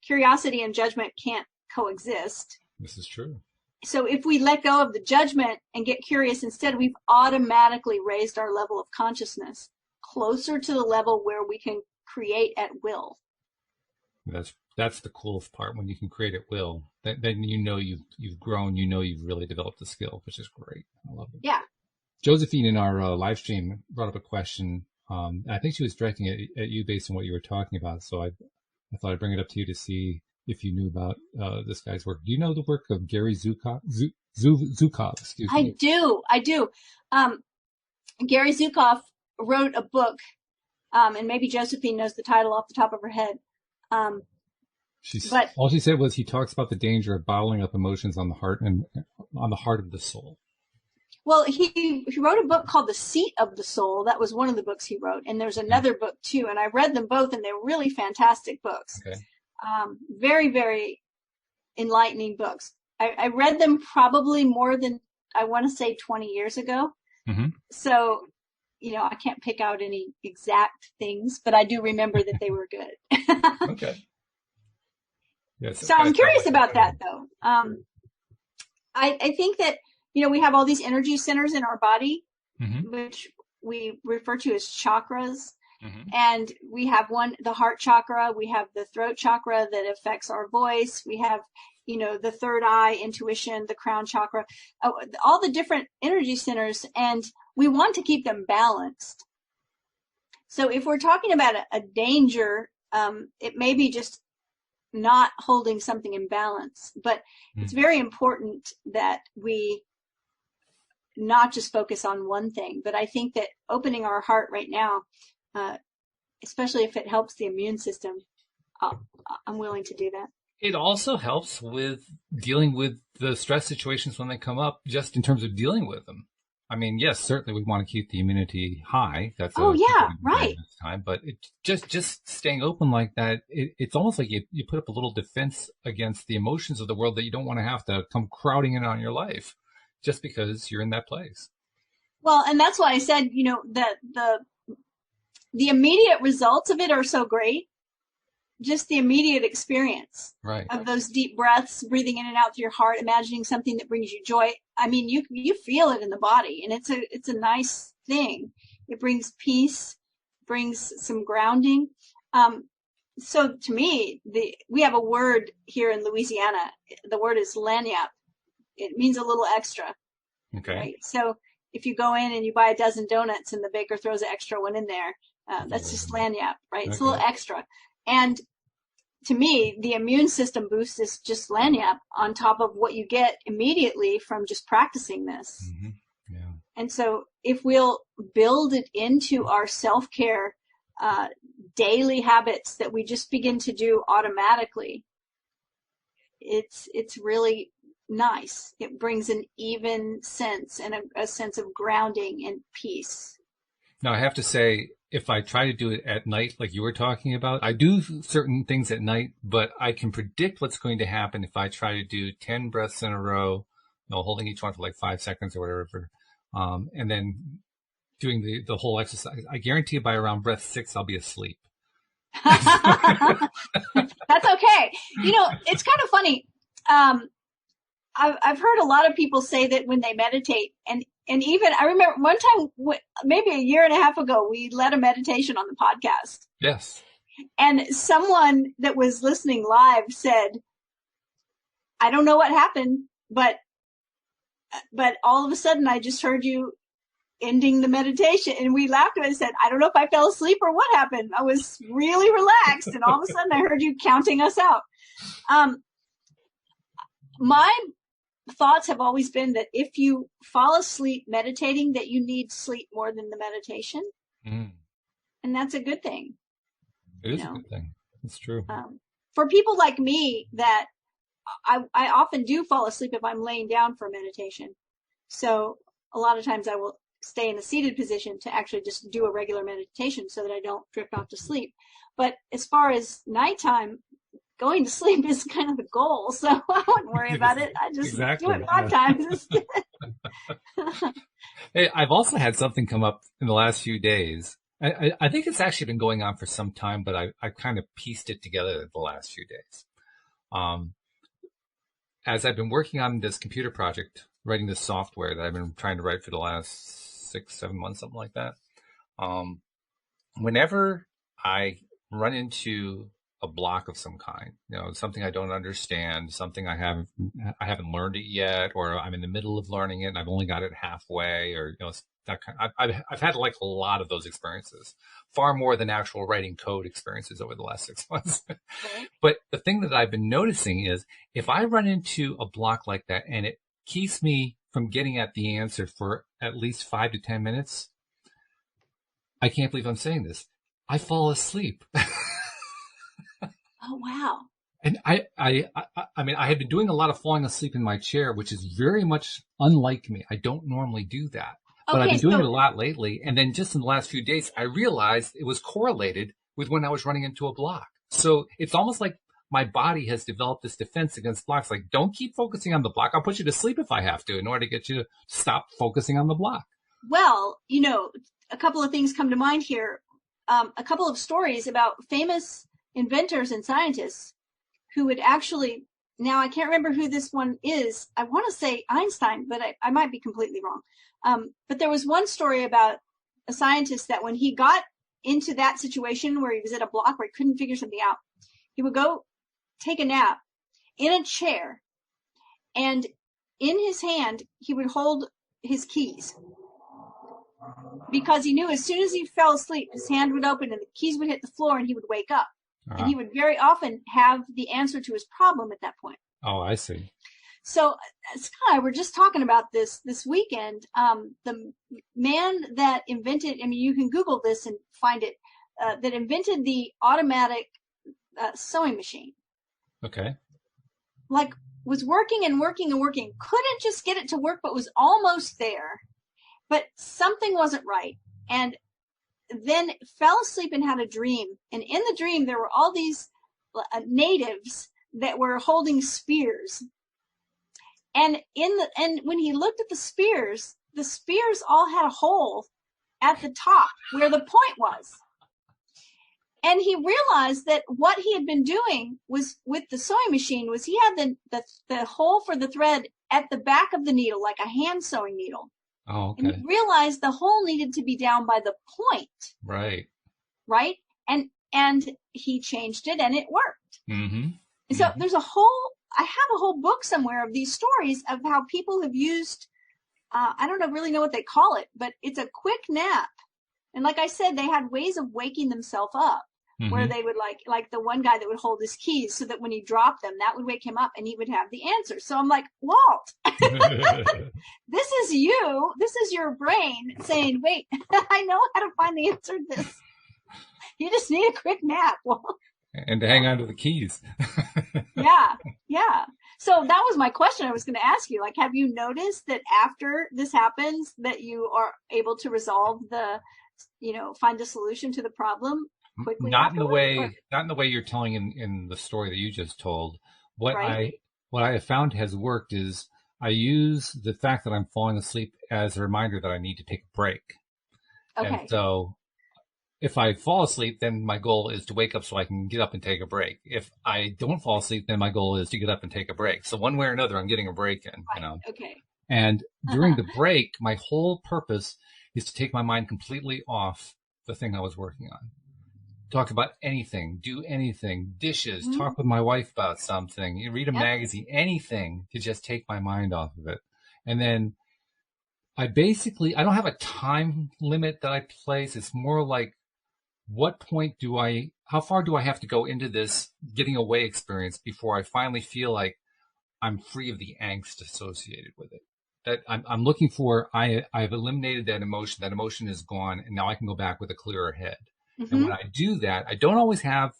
Speaker 2: curiosity and judgment can't coexist.
Speaker 1: This is true.
Speaker 2: So if we let go of the judgment and get curious instead, we've automatically raised our level of consciousness closer to the level where we can create at will.
Speaker 1: That's the coolest part, when you can create at will. Then you've grown, you've really developed the skill, which is great. I love it.
Speaker 2: Yeah.
Speaker 1: Josephine in our live stream brought up a question. I think she was directing it at you based on what you were talking about. So I thought I'd bring it up to you to see if you knew about this guy's work. Do you know the work of Gary Zukav? Excuse me.
Speaker 2: I do. Gary Zukav wrote a book, and maybe Josephine knows the title off the top of her head.
Speaker 1: All she said was he talks about the danger of bottling up emotions on the heart and on the heart of the soul.
Speaker 2: Well, he wrote a book called The Seat of the Soul. That was one of the books he wrote, and there's another book too. And I read them both, and they're really fantastic books.
Speaker 1: Okay.
Speaker 2: Very, very enlightening books. I read them probably more than, I want to say, 20 years ago.
Speaker 1: Mm-hmm.
Speaker 2: So I can't pick out any exact things, but I do remember that they were good.
Speaker 1: Okay. Yes.
Speaker 2: So I'm curious about that, though. I think that, we have all these energy centers in our body,
Speaker 1: Mm-hmm.
Speaker 2: which we refer to as chakras.
Speaker 1: Mm-hmm.
Speaker 2: And we have the heart chakra, we have the throat chakra that affects our voice. We have, the third eye, intuition, the crown chakra, all the different energy centers, and we want to keep them balanced. So if we're talking about a danger, it may be just not holding something in balance, but it's very important that we not just focus on one thing. But I think that opening our heart right now, especially if it helps the immune system, I'm willing to do that.
Speaker 1: It also helps with dealing with the stress situations when they come up, just in terms of dealing with them. I mean, yes, certainly we want to keep the immunity high. That's
Speaker 2: right.
Speaker 1: This time, but it just staying open like that. It's almost like you put up a little defense against the emotions of the world that you don't want to have to come crowding in on your life, just because you're in that place.
Speaker 2: Well, and that's why I said, that the immediate results of it are so great. Just the immediate experience of those deep breaths, breathing in and out through your heart, imagining something that brings you joy. I mean, you feel it in the body, and it's a nice thing. It brings peace, brings some grounding. So to me, we have a word here in Louisiana. The word is lagniappe. It means a little extra.
Speaker 1: Okay.
Speaker 2: Right? So if you go in and you buy a dozen donuts and the baker throws an extra one in there, that's just lagniappe, right? It's a little extra. And to me, the immune system boost is just lagniappe on top of what you get immediately from just practicing this.
Speaker 1: Mm-hmm. Yeah.
Speaker 2: And so if we'll build it into our self-care daily habits that we just begin to do automatically, it's really nice. It brings an even sense and a sense of grounding and peace.
Speaker 1: Now, I have to say, if I try to do it at night, like you were talking about, I do certain things at night, but I can predict what's going to happen if I try to do 10 breaths in a row, holding each one for like 5 seconds or whatever, and then doing the whole exercise. I guarantee you by around breath 6, I'll be asleep.
Speaker 2: That's okay. It's kind of funny. I've heard a lot of people say that when they meditate, and even I remember one time, maybe a year and a half ago, we led a meditation on the podcast.
Speaker 1: Yes.
Speaker 2: And someone that was listening live said, I don't know what happened, but all of a sudden I just heard you ending the meditation. And we laughed and I said, I don't know if I fell asleep or what happened. I was really relaxed. And all of a sudden I heard you counting us out. My thoughts have always been that if you fall asleep meditating, that you need sleep more than the meditation. And that's a good thing.
Speaker 1: It is a good thing. It's true.
Speaker 2: For people like me, that I often do fall asleep if I'm laying down for meditation. So a lot of times I will stay in a seated position to actually just do a regular meditation so that I don't drift off to sleep. But as far as nighttime, going to sleep is kind of the goal, so I wouldn't worry about it. I just do it 5 times instead.
Speaker 1: Hey, I've also had something come up in the last few days. I think it's actually been going on for some time, but I kind of pieced it together the last few days. As I've been working on this computer project, writing this software that I've been trying to write for the last 6-7 months, something like that. Whenever I run into a block of some kind, something I don't understand, something I haven't learned it yet, or I'm in the middle of learning it and I've only got it halfway, or that kind. I've had like a lot of those experiences, far more than actual writing code experiences over the last 6 months. But the thing that I've been noticing is if I run into a block like that and it keeps me from getting at the answer for at least 5 to 10 minutes, I can't believe I'm saying this, I fall asleep.
Speaker 2: Oh, wow.
Speaker 1: And I mean, I had been doing a lot of falling asleep in my chair, which is very much unlike me. I don't normally do that, but I've been doing it a lot lately. And then just in the last few days, I realized it was correlated with when I was running into a block. So it's almost like my body has developed this defense against blocks. Like, don't keep focusing on the block. I'll put you to sleep if I have to in order to get you to stop focusing on the block.
Speaker 2: Well, a couple of things come to mind here. A couple of stories about famous inventors and scientists who would actually, now I can't remember who this one is. I want to say Einstein, but I might be completely wrong. But there was one story about a scientist that when he got into that situation where he was at a block where he couldn't figure something out, he would go take a nap in a chair, and in his hand, he would hold his keys, because he knew as soon as he fell asleep, his hand would open and the keys would hit the floor and he would wake up. And he would very often have the answer to his problem at that point.
Speaker 1: Oh, I see.
Speaker 2: So Scott and I were just talking about this weekend. The man that invented, I mean, you can Google this and find it, that invented the automatic sewing machine.
Speaker 1: Okay.
Speaker 2: Like, was working and working and working. Couldn't just get it to work, but was almost there. But something wasn't right. And then fell asleep and had a dream. And in the dream, there were all these natives that were holding spears. And when he looked at the spears all had a hole at the top where the point was. And he realized that what he had been doing was with the sewing machine was he had the hole for the thread at the back of the needle, like a hand sewing needle.
Speaker 1: Oh, okay.
Speaker 2: And he realized the hole needed to be down by the point.
Speaker 1: Right.
Speaker 2: Right. And he changed it and it worked.
Speaker 1: Mm-hmm.
Speaker 2: And so there's I have a whole book somewhere of these stories of how people have used, I don't really know what they call it, but it's a quick nap. And like I said, they had ways of waking themselves up, where they would like the one guy that would hold his keys so that when he dropped them, that would wake him up and he would have the answer. So I'm like, Walt, this is you. This is your brain saying, wait, I know how to find the answer to this. You just need a quick nap.
Speaker 1: And to hang on to the keys.
Speaker 2: Yeah. So that was my question I was going to ask you. Like, have you noticed that after this happens that you are able to resolve find a solution to the problem quickly?
Speaker 1: Not in the way you're telling in the story that you just told. What I have found has worked is I use the fact that I'm falling asleep as a reminder that I need to take a break. Okay. And so if I fall asleep, then my goal is to wake up so I can get up and take a break. If I don't fall asleep, then my goal is to get up and take a break. So one way or another, I'm getting a break in,
Speaker 2: Okay.
Speaker 1: And during the break, my whole purpose is to take my mind completely off the thing I was working on. Talk about anything, do anything, dishes, talk with my wife about something, read a magazine, anything to just take my mind off of it. And then I don't have a time limit that I place. It's more like, how far do I have to go into this getting away experience before I finally feel like I'm free of the angst associated with it? That I'm looking for, I've eliminated that emotion. That emotion is gone, and now I can go back with a clearer head. Mm-hmm. And when I do that, I don't always have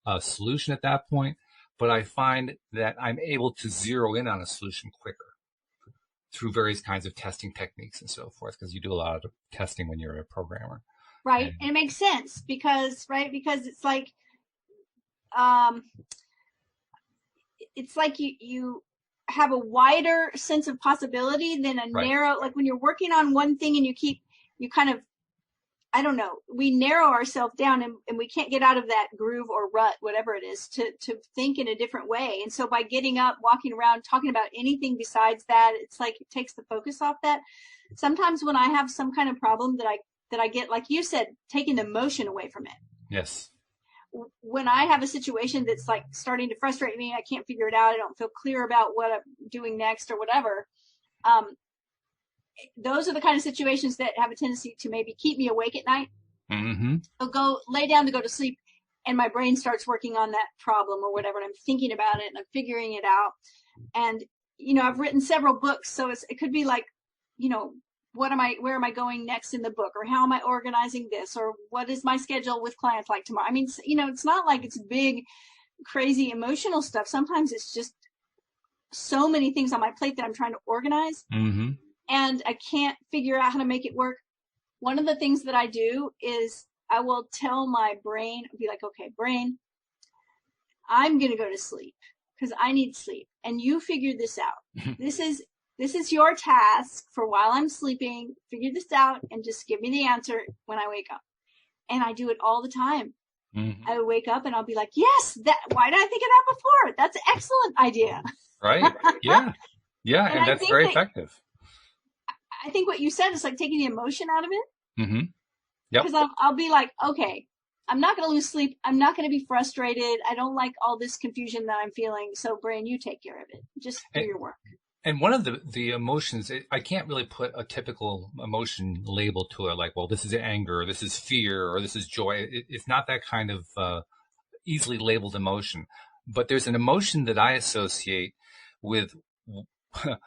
Speaker 1: a solution at that point, but I find that I'm able to zero in on a solution quicker through various kinds of testing techniques and so forth, because you do a lot of testing when you're a programmer.
Speaker 2: Right. And it makes sense because it's like, you have a wider sense of possibility than a narrow, like when you're working on one thing and you kind of, I don't know, we narrow ourselves down and we can't get out of that groove or rut, whatever it is, to think in a different way. And so by getting up, walking around, talking about anything besides that, it's like it takes the focus off that. Sometimes when I have some kind of problem that I get, like you said, taking the emotion away from it.
Speaker 1: Yes.
Speaker 2: When I have a situation that's like starting to frustrate me, I can't figure it out, I don't feel clear about what I'm doing next or whatever. Those are the kind of situations that have a tendency to maybe keep me awake at night. Mm-hmm. I'll go lay down to go to sleep and my brain starts working on that problem or whatever. And I'm thinking about it and I'm figuring it out. And, I've written several books. So it could be like, where am I going next in the book, or how am I organizing this, or what is my schedule with clients like tomorrow? I mean, it's not like it's big, crazy emotional stuff. Sometimes it's just so many things on my plate that I'm trying to organize. Mm-hmm. And I can't figure out how to make it work. One of the things that I do is I will tell my brain, be like, okay, brain, I'm going to go to sleep because I need sleep. And you figure this out. This is this is your task for while I'm sleeping. Figure this out and just give me the answer when I wake up. And I do it all the time.
Speaker 1: Mm-hmm.
Speaker 2: I would wake up and I'll be like, yes, why did I think of that before? That's an excellent idea.
Speaker 1: Right. Yeah. Yeah.
Speaker 2: And
Speaker 1: And that's very effective.
Speaker 2: I think what you said is like taking the emotion out of it.
Speaker 1: Mm-hmm. Yep.
Speaker 2: Because I'll be like, okay, I'm not going to lose sleep. I'm not going to be frustrated. I don't like all this confusion that I'm feeling. So brain, you take care of it. Just do your work.
Speaker 1: And one of the emotions, I can't really put a typical emotion label to it, like, well, this is anger, or this is fear, or this is joy. It's not that kind of easily labeled emotion. But there's an emotion that I associate with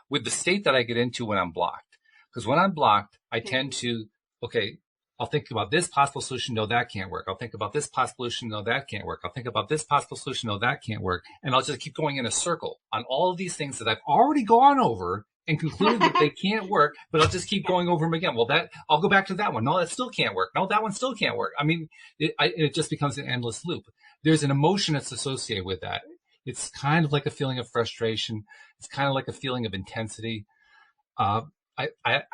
Speaker 1: with the state that I get into when I'm blocked. Because when I'm blocked, I tend to, okay, I'll think about this possible solution. No, that can't work. I'll think about this possible solution. No, that can't work. I'll think about this possible solution. No, that can't work. And I'll just keep going in a circle on all of these things that I've already gone over and concluded that they can't work, but I'll just keep going over them again. Well, I'll go back to that one. No, that still can't work. No, that one still can't work. I mean, it just becomes an endless loop. There's an emotion that's associated with that. It's kind of like a feeling of frustration. It's kind of like a feeling of intensity. I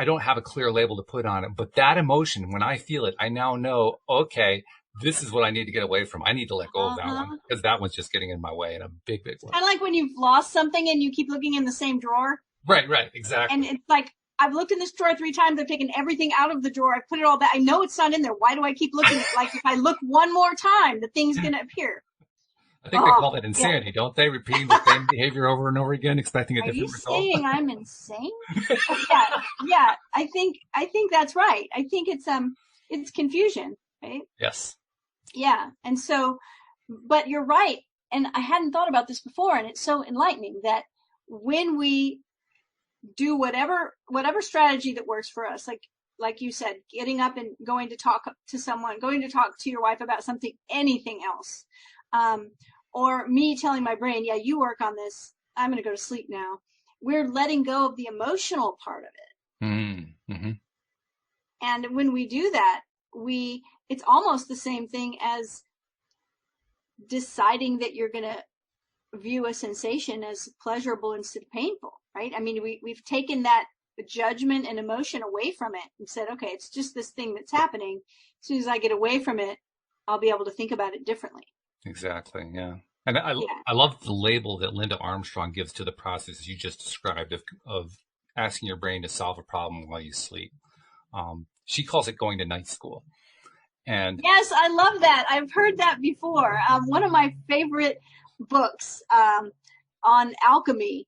Speaker 1: don't have a clear label to put on it, but that emotion, when I feel it, I now know, okay, this is what I need to get away from. I need to let go of that one because that one's just getting in my way in a big, big way.
Speaker 2: Kind of like when you've lost something and you keep looking in the same drawer.
Speaker 1: Right, exactly.
Speaker 2: And it's like, I've looked in this drawer 3 times. I've taken everything out of the drawer. I've put it all back. I know it's not in there. Why do I keep looking? Like if I look one more time, the thing's going to appear.
Speaker 1: I think they call that insanity, don't they? Repeating the same behavior over and over again, expecting a different result.
Speaker 2: Are you saying I'm insane? Yeah. I think that's right. I think it's confusion, right?
Speaker 1: Yes.
Speaker 2: Yeah. And so, but you're right. And I hadn't thought about this before, and it's so enlightening that when we do whatever strategy that works for us, like you said, getting up and going to talk to someone, going to talk to your wife about something, anything else. Or me telling my brain, yeah, you work on this. I'm going to go to sleep now. We're letting go of the emotional part of it.
Speaker 1: Mm-hmm.
Speaker 2: And when we do that, it's almost the same thing as deciding that you're going to view a sensation as pleasurable instead of painful, right? I mean, we've taken that judgment and emotion away from it and said, okay, it's just this thing that's happening. As soon as I get away from it, I'll be able to think about it differently.
Speaker 1: Exactly. Yeah. And I love the label that Linda Armstrong gives to the process you just described of asking your brain to solve a problem while you sleep. She calls it going to night school. And
Speaker 2: yes, I love that. I've heard that before. One of my favorite books on alchemy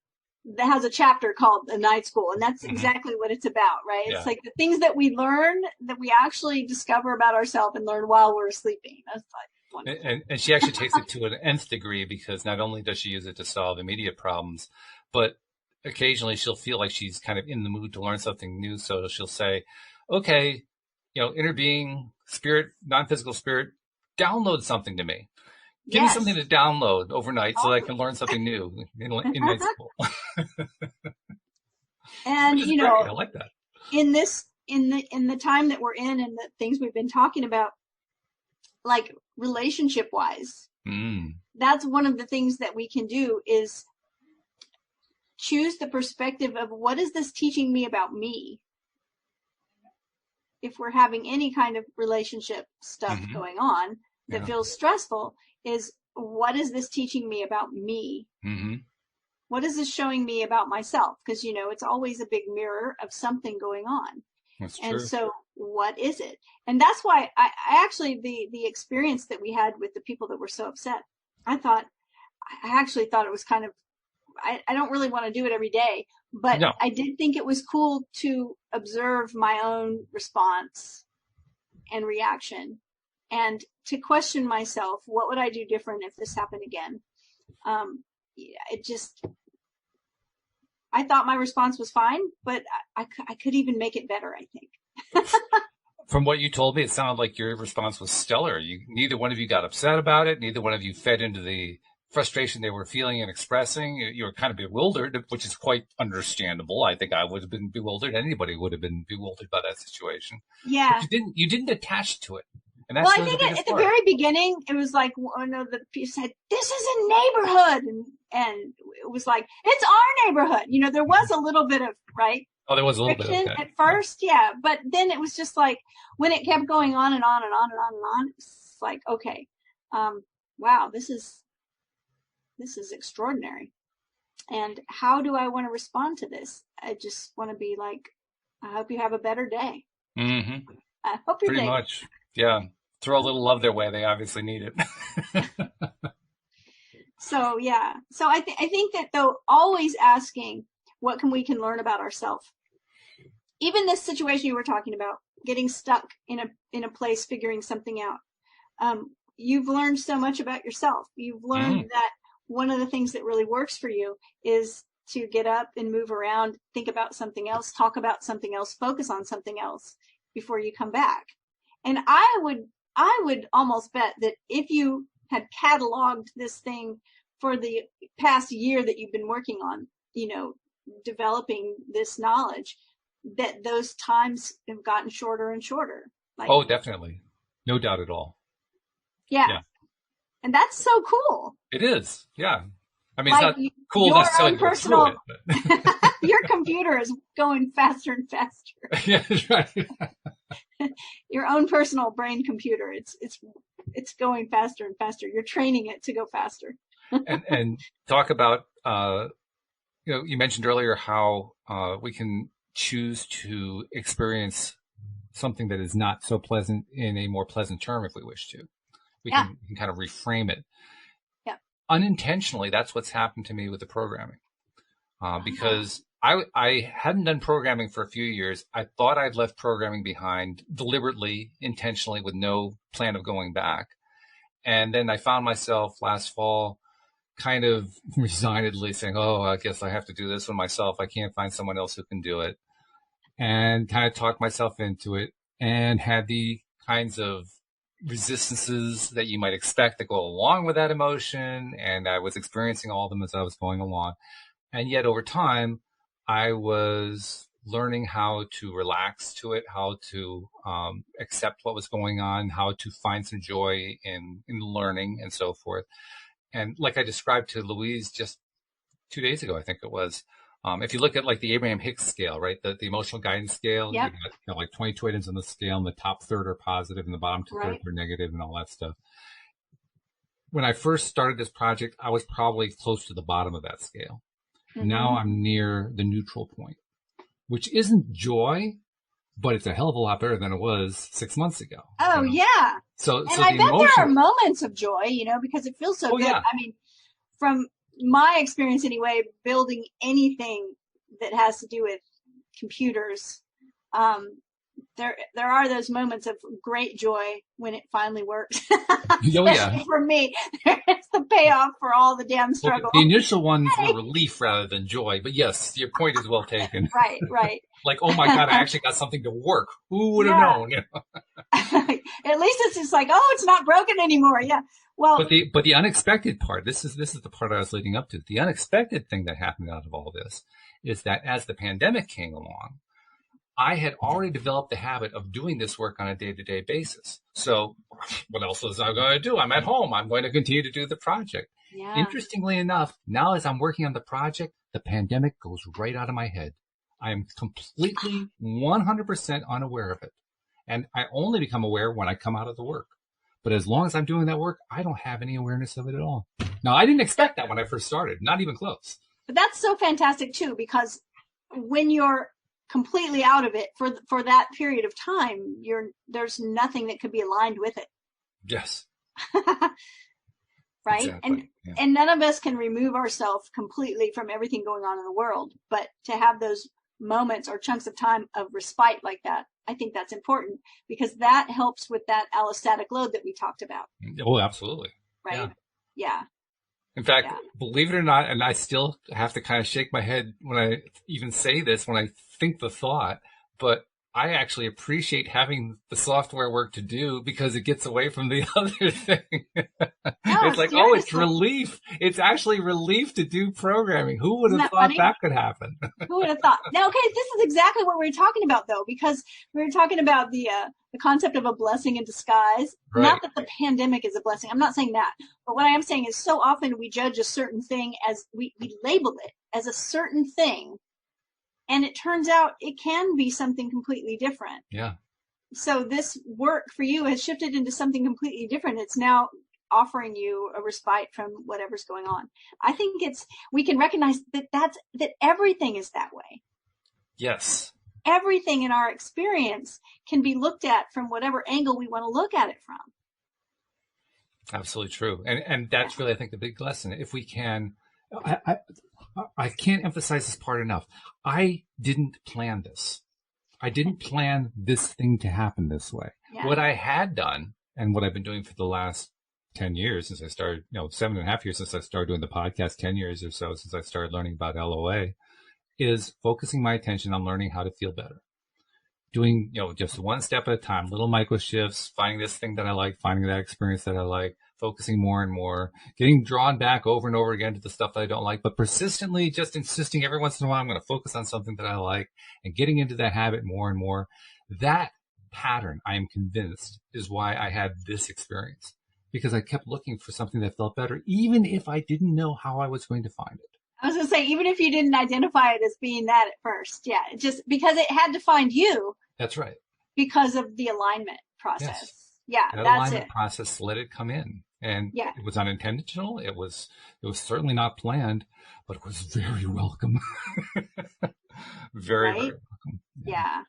Speaker 2: that has a chapter called The Night School, and that's exactly what it's about, right? It's like the things that we learn that we actually discover about ourselves and learn while we're sleeping. That's like wonderful.
Speaker 1: And she actually takes it to an nth degree because not only does she use it to solve immediate problems, but occasionally she'll feel like she's kind of in the mood to learn something new. So she'll say, okay, inner being, spirit, non-physical spirit, download something to me. Give me something to download overnight so that I can learn something new in night school.
Speaker 2: And
Speaker 1: I like that.
Speaker 2: In the time that we're in and the things we've been talking about, like relationship wise, that's one of the things that we can do is choose the perspective of what is this teaching me about me? If we're having any kind of relationship stuff going on that feels stressful, is what is this teaching me about me? What is this showing me about myself? Because, it's always a big mirror of something going on.
Speaker 1: That's true.
Speaker 2: And so what is it? And that's why I actually, the experience that we had with the people that were so upset, I actually thought it was kind of, I don't really want to do it every day, but no. I did think it was cool to observe my own response and reaction and to question myself, what would I do different if this happened again? I thought my response was fine, but I could even make it better, I think.
Speaker 1: From what you told me, it sounded like your response was stellar. Neither one of you got upset about it. Neither one of you fed into the frustration they were feeling and expressing. You were kind of bewildered, which is quite understandable. I think I would have been bewildered. Anybody would have been bewildered by that situation.
Speaker 2: Yeah.
Speaker 1: But you didn't attach to it. And that's
Speaker 2: Well, I
Speaker 1: really the
Speaker 2: think
Speaker 1: biggest
Speaker 2: at the
Speaker 1: part.
Speaker 2: very beginning, it was like one of the people said, "This is a neighborhood," and it was like, "It's our neighborhood." You know, there was a little bit of right
Speaker 1: Oh, there was a little bit of
Speaker 2: friction
Speaker 1: that.
Speaker 2: at first, yeah, but then it was just like when it kept going on and on and on and on and on, it's like, okay, wow, this is extraordinary. And how do I want to respond to this? I just want to be like, I hope you have a better day.
Speaker 1: Mm-hmm.
Speaker 2: I hope your
Speaker 1: Pretty
Speaker 2: day.
Speaker 1: much. Yeah. Throw a little love their way. They obviously need it.
Speaker 2: So yeah. So I think that though always asking what we can learn about ourselves. Even this situation you were talking about, getting stuck in a place, figuring something out. You've learned so much about yourself. You've learned that one of the things that really works for you is to get up and move around, think about something else, talk about something else, focus on something else before you come back. And I would almost bet that if you had cataloged this thing for the past year that you've been working on, you know, developing this knowledge, that those times have gotten shorter and shorter. Like,
Speaker 1: Oh, definitely. No doubt at all.
Speaker 2: yeah.
Speaker 1: Yeah.
Speaker 2: And that's so cool.
Speaker 1: It is. Yeah. I mean, it's
Speaker 2: Like
Speaker 1: not cool
Speaker 2: your
Speaker 1: necessarily
Speaker 2: own
Speaker 1: to go through
Speaker 2: personal,
Speaker 1: it, but
Speaker 2: your computer is going faster and faster.
Speaker 1: yeah, that's right.
Speaker 2: Your own personal brain computer, it's going faster and faster. You're training it to go faster.
Speaker 1: And talk about, you mentioned earlier how we can choose to experience something that is not so pleasant in a more pleasant term if we wish to. We can kind of reframe it.
Speaker 2: Yeah.
Speaker 1: Unintentionally, that's what's happened to me with the programming. Because I hadn't done programming for a few years. I thought I'd left programming behind deliberately, intentionally, with no plan of going back. And then I found myself last fall kind of resignedly saying, oh, I guess I have to do this one myself. I can't find someone else who can do it. And kind of talked myself into it and had the kinds of resistances that you might expect that go along with that emotion. And I was experiencing all of them as I was going along. And yet over time, I was learning how to relax to it, how to accept what was going on, how to find some joy in learning and so forth. And like I described to Louise just 2 days ago, I think it was, if you look at like the Abraham Hicks scale, right, the emotional guidance scale,
Speaker 2: Yep.
Speaker 1: you've got like 22 items on the scale, and the top third are positive, and the bottom two thirds are negative, and all that stuff. When I first started this project, I was probably close to the bottom of that scale. Mm-hmm. Now I'm near the neutral point, which isn't joy, but it's a hell of a lot better than it was 6 months ago.
Speaker 2: Oh, yeah.
Speaker 1: So
Speaker 2: I bet there are moments of joy, because it feels so good.
Speaker 1: Yeah.
Speaker 2: I mean, from my experience anyway, building anything that has to do with computers, there are those moments of great joy when it finally works.
Speaker 1: Oh, yeah.
Speaker 2: For me, it's the payoff for all the damn struggle.
Speaker 1: The initial ones were relief rather than joy, but yes, your point is well taken.
Speaker 2: Right.
Speaker 1: Like, oh my God, I actually got something to work. Who would have known?
Speaker 2: At least it's just like, oh, it's not broken anymore. Yeah. Well,
Speaker 1: but the unexpected part, this is the part I was leading up to. The unexpected thing that happened out of all this is that as the pandemic came along, I had already developed the habit of doing this work on a day-to-day basis. So what else was I going to do? I'm at home. I'm going to continue to do the project. Yeah. Interestingly enough, now as I'm working on the project, the pandemic goes right out of my head. I am completely 100% unaware of it. And I only become aware when I come out of the work. But as long as I'm doing that work, I don't have any awareness of it at all. Now, I didn't expect that when I first started, not even close.
Speaker 2: But that's so fantastic, too, because when you're completely out of it for that period of time, there's nothing that could be aligned with it.
Speaker 1: Yes.
Speaker 2: Right?
Speaker 1: Exactly.
Speaker 2: And none of us can remove ourselves completely from everything going on in the world. But to have those moments or chunks of time of respite like that, I think that's important because that helps with that allostatic load that we talked about.
Speaker 1: Oh, absolutely.
Speaker 2: Right? Yeah.
Speaker 1: In fact, believe it or not, and I still have to kind of shake my head when I even say this, when I think the thought, but I actually appreciate having the software work to do because it gets away from the other thing.
Speaker 2: No,
Speaker 1: It's like, oh, it's
Speaker 2: seriously.
Speaker 1: relief. It's actually relief to do programming. Who would
Speaker 2: Isn't
Speaker 1: have
Speaker 2: that
Speaker 1: thought
Speaker 2: funny?
Speaker 1: that could happen?
Speaker 2: Who would have thought? Now, okay, this is exactly what we were talking about, though, because we were talking about the concept of a blessing in disguise.
Speaker 1: Right.
Speaker 2: Not that the pandemic is a blessing. I'm not saying that, but what I am saying is, so often we judge a certain thing as we label it as a certain thing, and it turns out it can be something completely different.
Speaker 1: Yeah.
Speaker 2: So this work for you has shifted into something completely different. It's now offering you a respite from whatever's going on. I think we can recognize that everything is that way.
Speaker 1: Yes.
Speaker 2: Everything in our experience can be looked at from whatever angle we want to look at it from.
Speaker 1: Absolutely true. And that's really, I think, the big lesson. If we can, I can't emphasize this part enough. I didn't plan this. I didn't plan this thing to happen this way.
Speaker 2: Yeah.
Speaker 1: What I had done and what I've been doing for the last 10 years since I started, 7.5 years since I started doing the podcast, 10 years or so since I started learning about LOA, is focusing my attention on learning how to feel better. Doing, just one step at a time, little micro shifts, finding this thing that I like, finding that experience that I like, focusing more and more, getting drawn back over and over again to the stuff that I don't like, but persistently just insisting every once in a while I'm going to focus on something that I like and getting into that habit more and more. That pattern, I am convinced, is why I had this experience, because I kept looking for something that felt better, even if I didn't know how I was going to find it.
Speaker 2: I was going to say, even if you didn't identify it as being that at first, yeah, just because it had to find you.
Speaker 1: That's right.
Speaker 2: Because of the alignment process.
Speaker 1: Yes.
Speaker 2: Yeah,
Speaker 1: that
Speaker 2: that's
Speaker 1: alignment
Speaker 2: it.
Speaker 1: process, let it come in. And
Speaker 2: yeah.
Speaker 1: It was unintentional. It was certainly not planned, but it was very welcome. Very,
Speaker 2: right?
Speaker 1: very welcome.
Speaker 2: Yeah.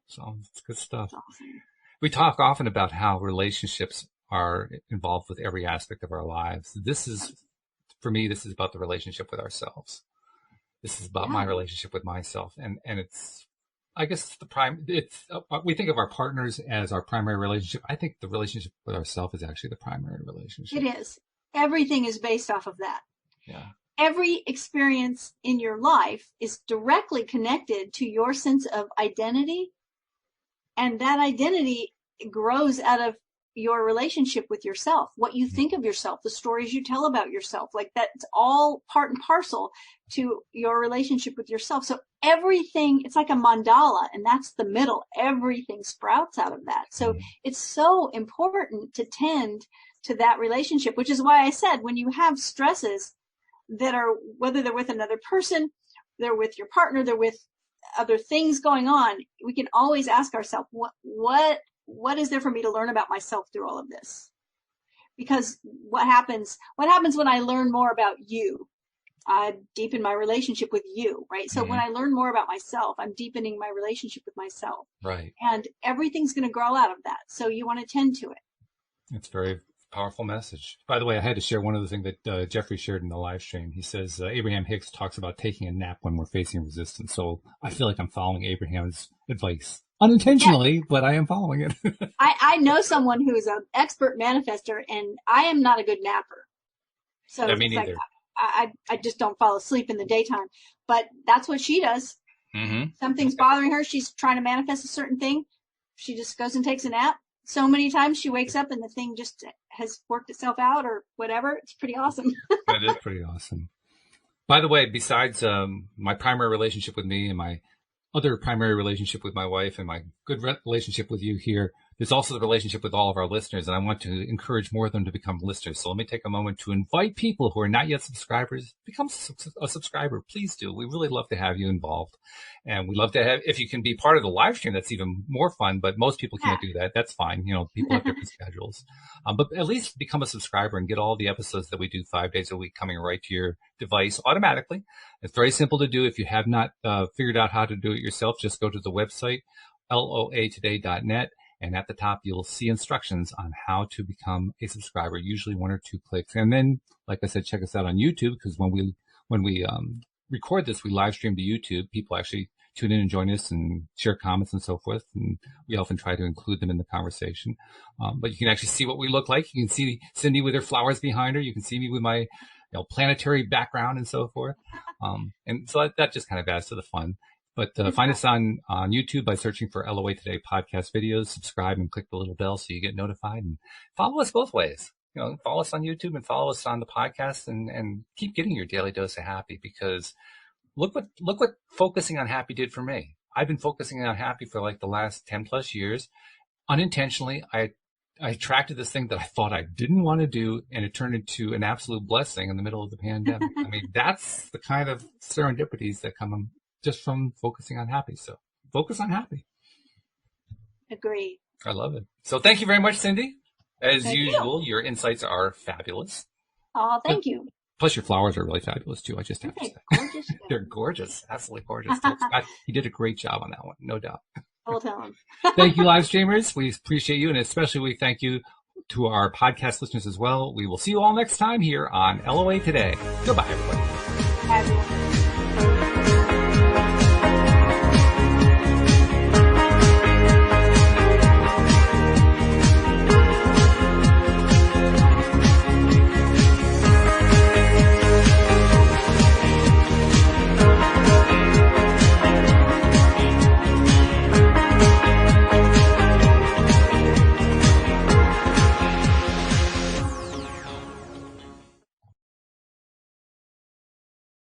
Speaker 1: So it's good stuff.
Speaker 2: Awesome.
Speaker 1: We talk often about how relationships are involved with every aspect of our lives. For me, this is about the relationship with ourselves. This is about my relationship with myself. And it's, I guess we think of our partners as our primary relationship. I think the relationship with ourselves is actually the primary relationship.
Speaker 2: It is. Everything is based off of that.
Speaker 1: Yeah.
Speaker 2: Every experience in your life is directly connected to your sense of identity. And that identity grows out of your relationship with yourself, what you think of yourself, the stories you tell about yourself, like that's all part and parcel to your relationship with yourself. So everything, it's like a mandala, and that's the middle. Everything sprouts out of that. So it's so important to tend to that relationship, which is why I said, when you have stresses that are, whether they're with another person, they're with your partner, they're with other things going on, we can always ask ourselves, what is there for me to learn about myself through all of this? Because what happens when I learn more about you? I deepen my relationship with you, right? So when I learn more about myself, I'm deepening my relationship with myself.
Speaker 1: Right.
Speaker 2: And everything's going to grow out of that. So you want to tend to it.
Speaker 1: It's a very powerful message. By the way, I had to share one other thing that Jeffrey shared in the live stream. He says Abraham Hicks talks about taking a nap when we're facing resistance. So I feel like I'm following Abraham's advice. Unintentionally, but I am following it.
Speaker 2: I know someone who is an expert manifester, and I am not a good napper. So
Speaker 1: me neither.
Speaker 2: Like, I just don't fall asleep in the daytime. But that's what she does.
Speaker 1: Mm-hmm.
Speaker 2: Something's bothering her. She's trying to manifest a certain thing. She just goes and takes a nap. So many times she wakes up and the thing just has worked itself out or whatever. It's pretty awesome.
Speaker 1: That is pretty awesome. By the way, besides my primary relationship with me and my other primary relationship with my wife and my good relationship with you here, there's also the relationship with all of our listeners, and I want to encourage more of them to become listeners. So let me take a moment to invite people who are not yet subscribers, become a subscriber. Please do. We really love to have you involved. And we love to have, if you can be part of the live stream, that's even more fun, but most people can't do that. That's fine. People have different schedules. But at least become a subscriber and get all the episodes that we do 5 days a week coming right to your device automatically. It's very simple to do. If you have not figured out how to do it yourself, just go to the website, loatoday.net. And at the top, you'll see instructions on how to become a subscriber, usually 1 or 2 clicks. And then, like I said, check us out on YouTube, because when we record this, we live stream to YouTube. People actually tune in and join us and share comments and so forth. And we often try to include them in the conversation. But you can actually see what we look like. You can see Cindy with her flowers behind her. You can see me with my planetary background and so forth. And so that just kind of adds to the fun. But find us on YouTube by searching for LOA Today podcast videos. Subscribe and click the little bell so you get notified. And follow us both ways. Follow us on YouTube and follow us on the podcast, and keep getting your daily dose of happy, because look what focusing on happy did for me. I've been focusing on happy for like the last 10 plus years. Unintentionally, I attracted this thing that I thought I didn't want to do, and it turned into an absolute blessing in the middle of the pandemic. I mean, that's the kind of serendipities that come just from focusing on happy. So focus on happy.
Speaker 2: Agree.
Speaker 1: I love it. So thank you very much, Cindy. As
Speaker 2: Thank
Speaker 1: usual, your insights are fabulous.
Speaker 2: Oh, thank you.
Speaker 1: Plus, your flowers are really fabulous, too. I just have to say.
Speaker 2: Gorgeous.
Speaker 1: They're gorgeous. Absolutely gorgeous. You did a great job on that one. No doubt.
Speaker 2: I'll tell him.
Speaker 1: Thank you, live streamers. We appreciate you. And especially we thank you to our podcast listeners as well. We will see you all next time here on LOA Today. Goodbye, everybody.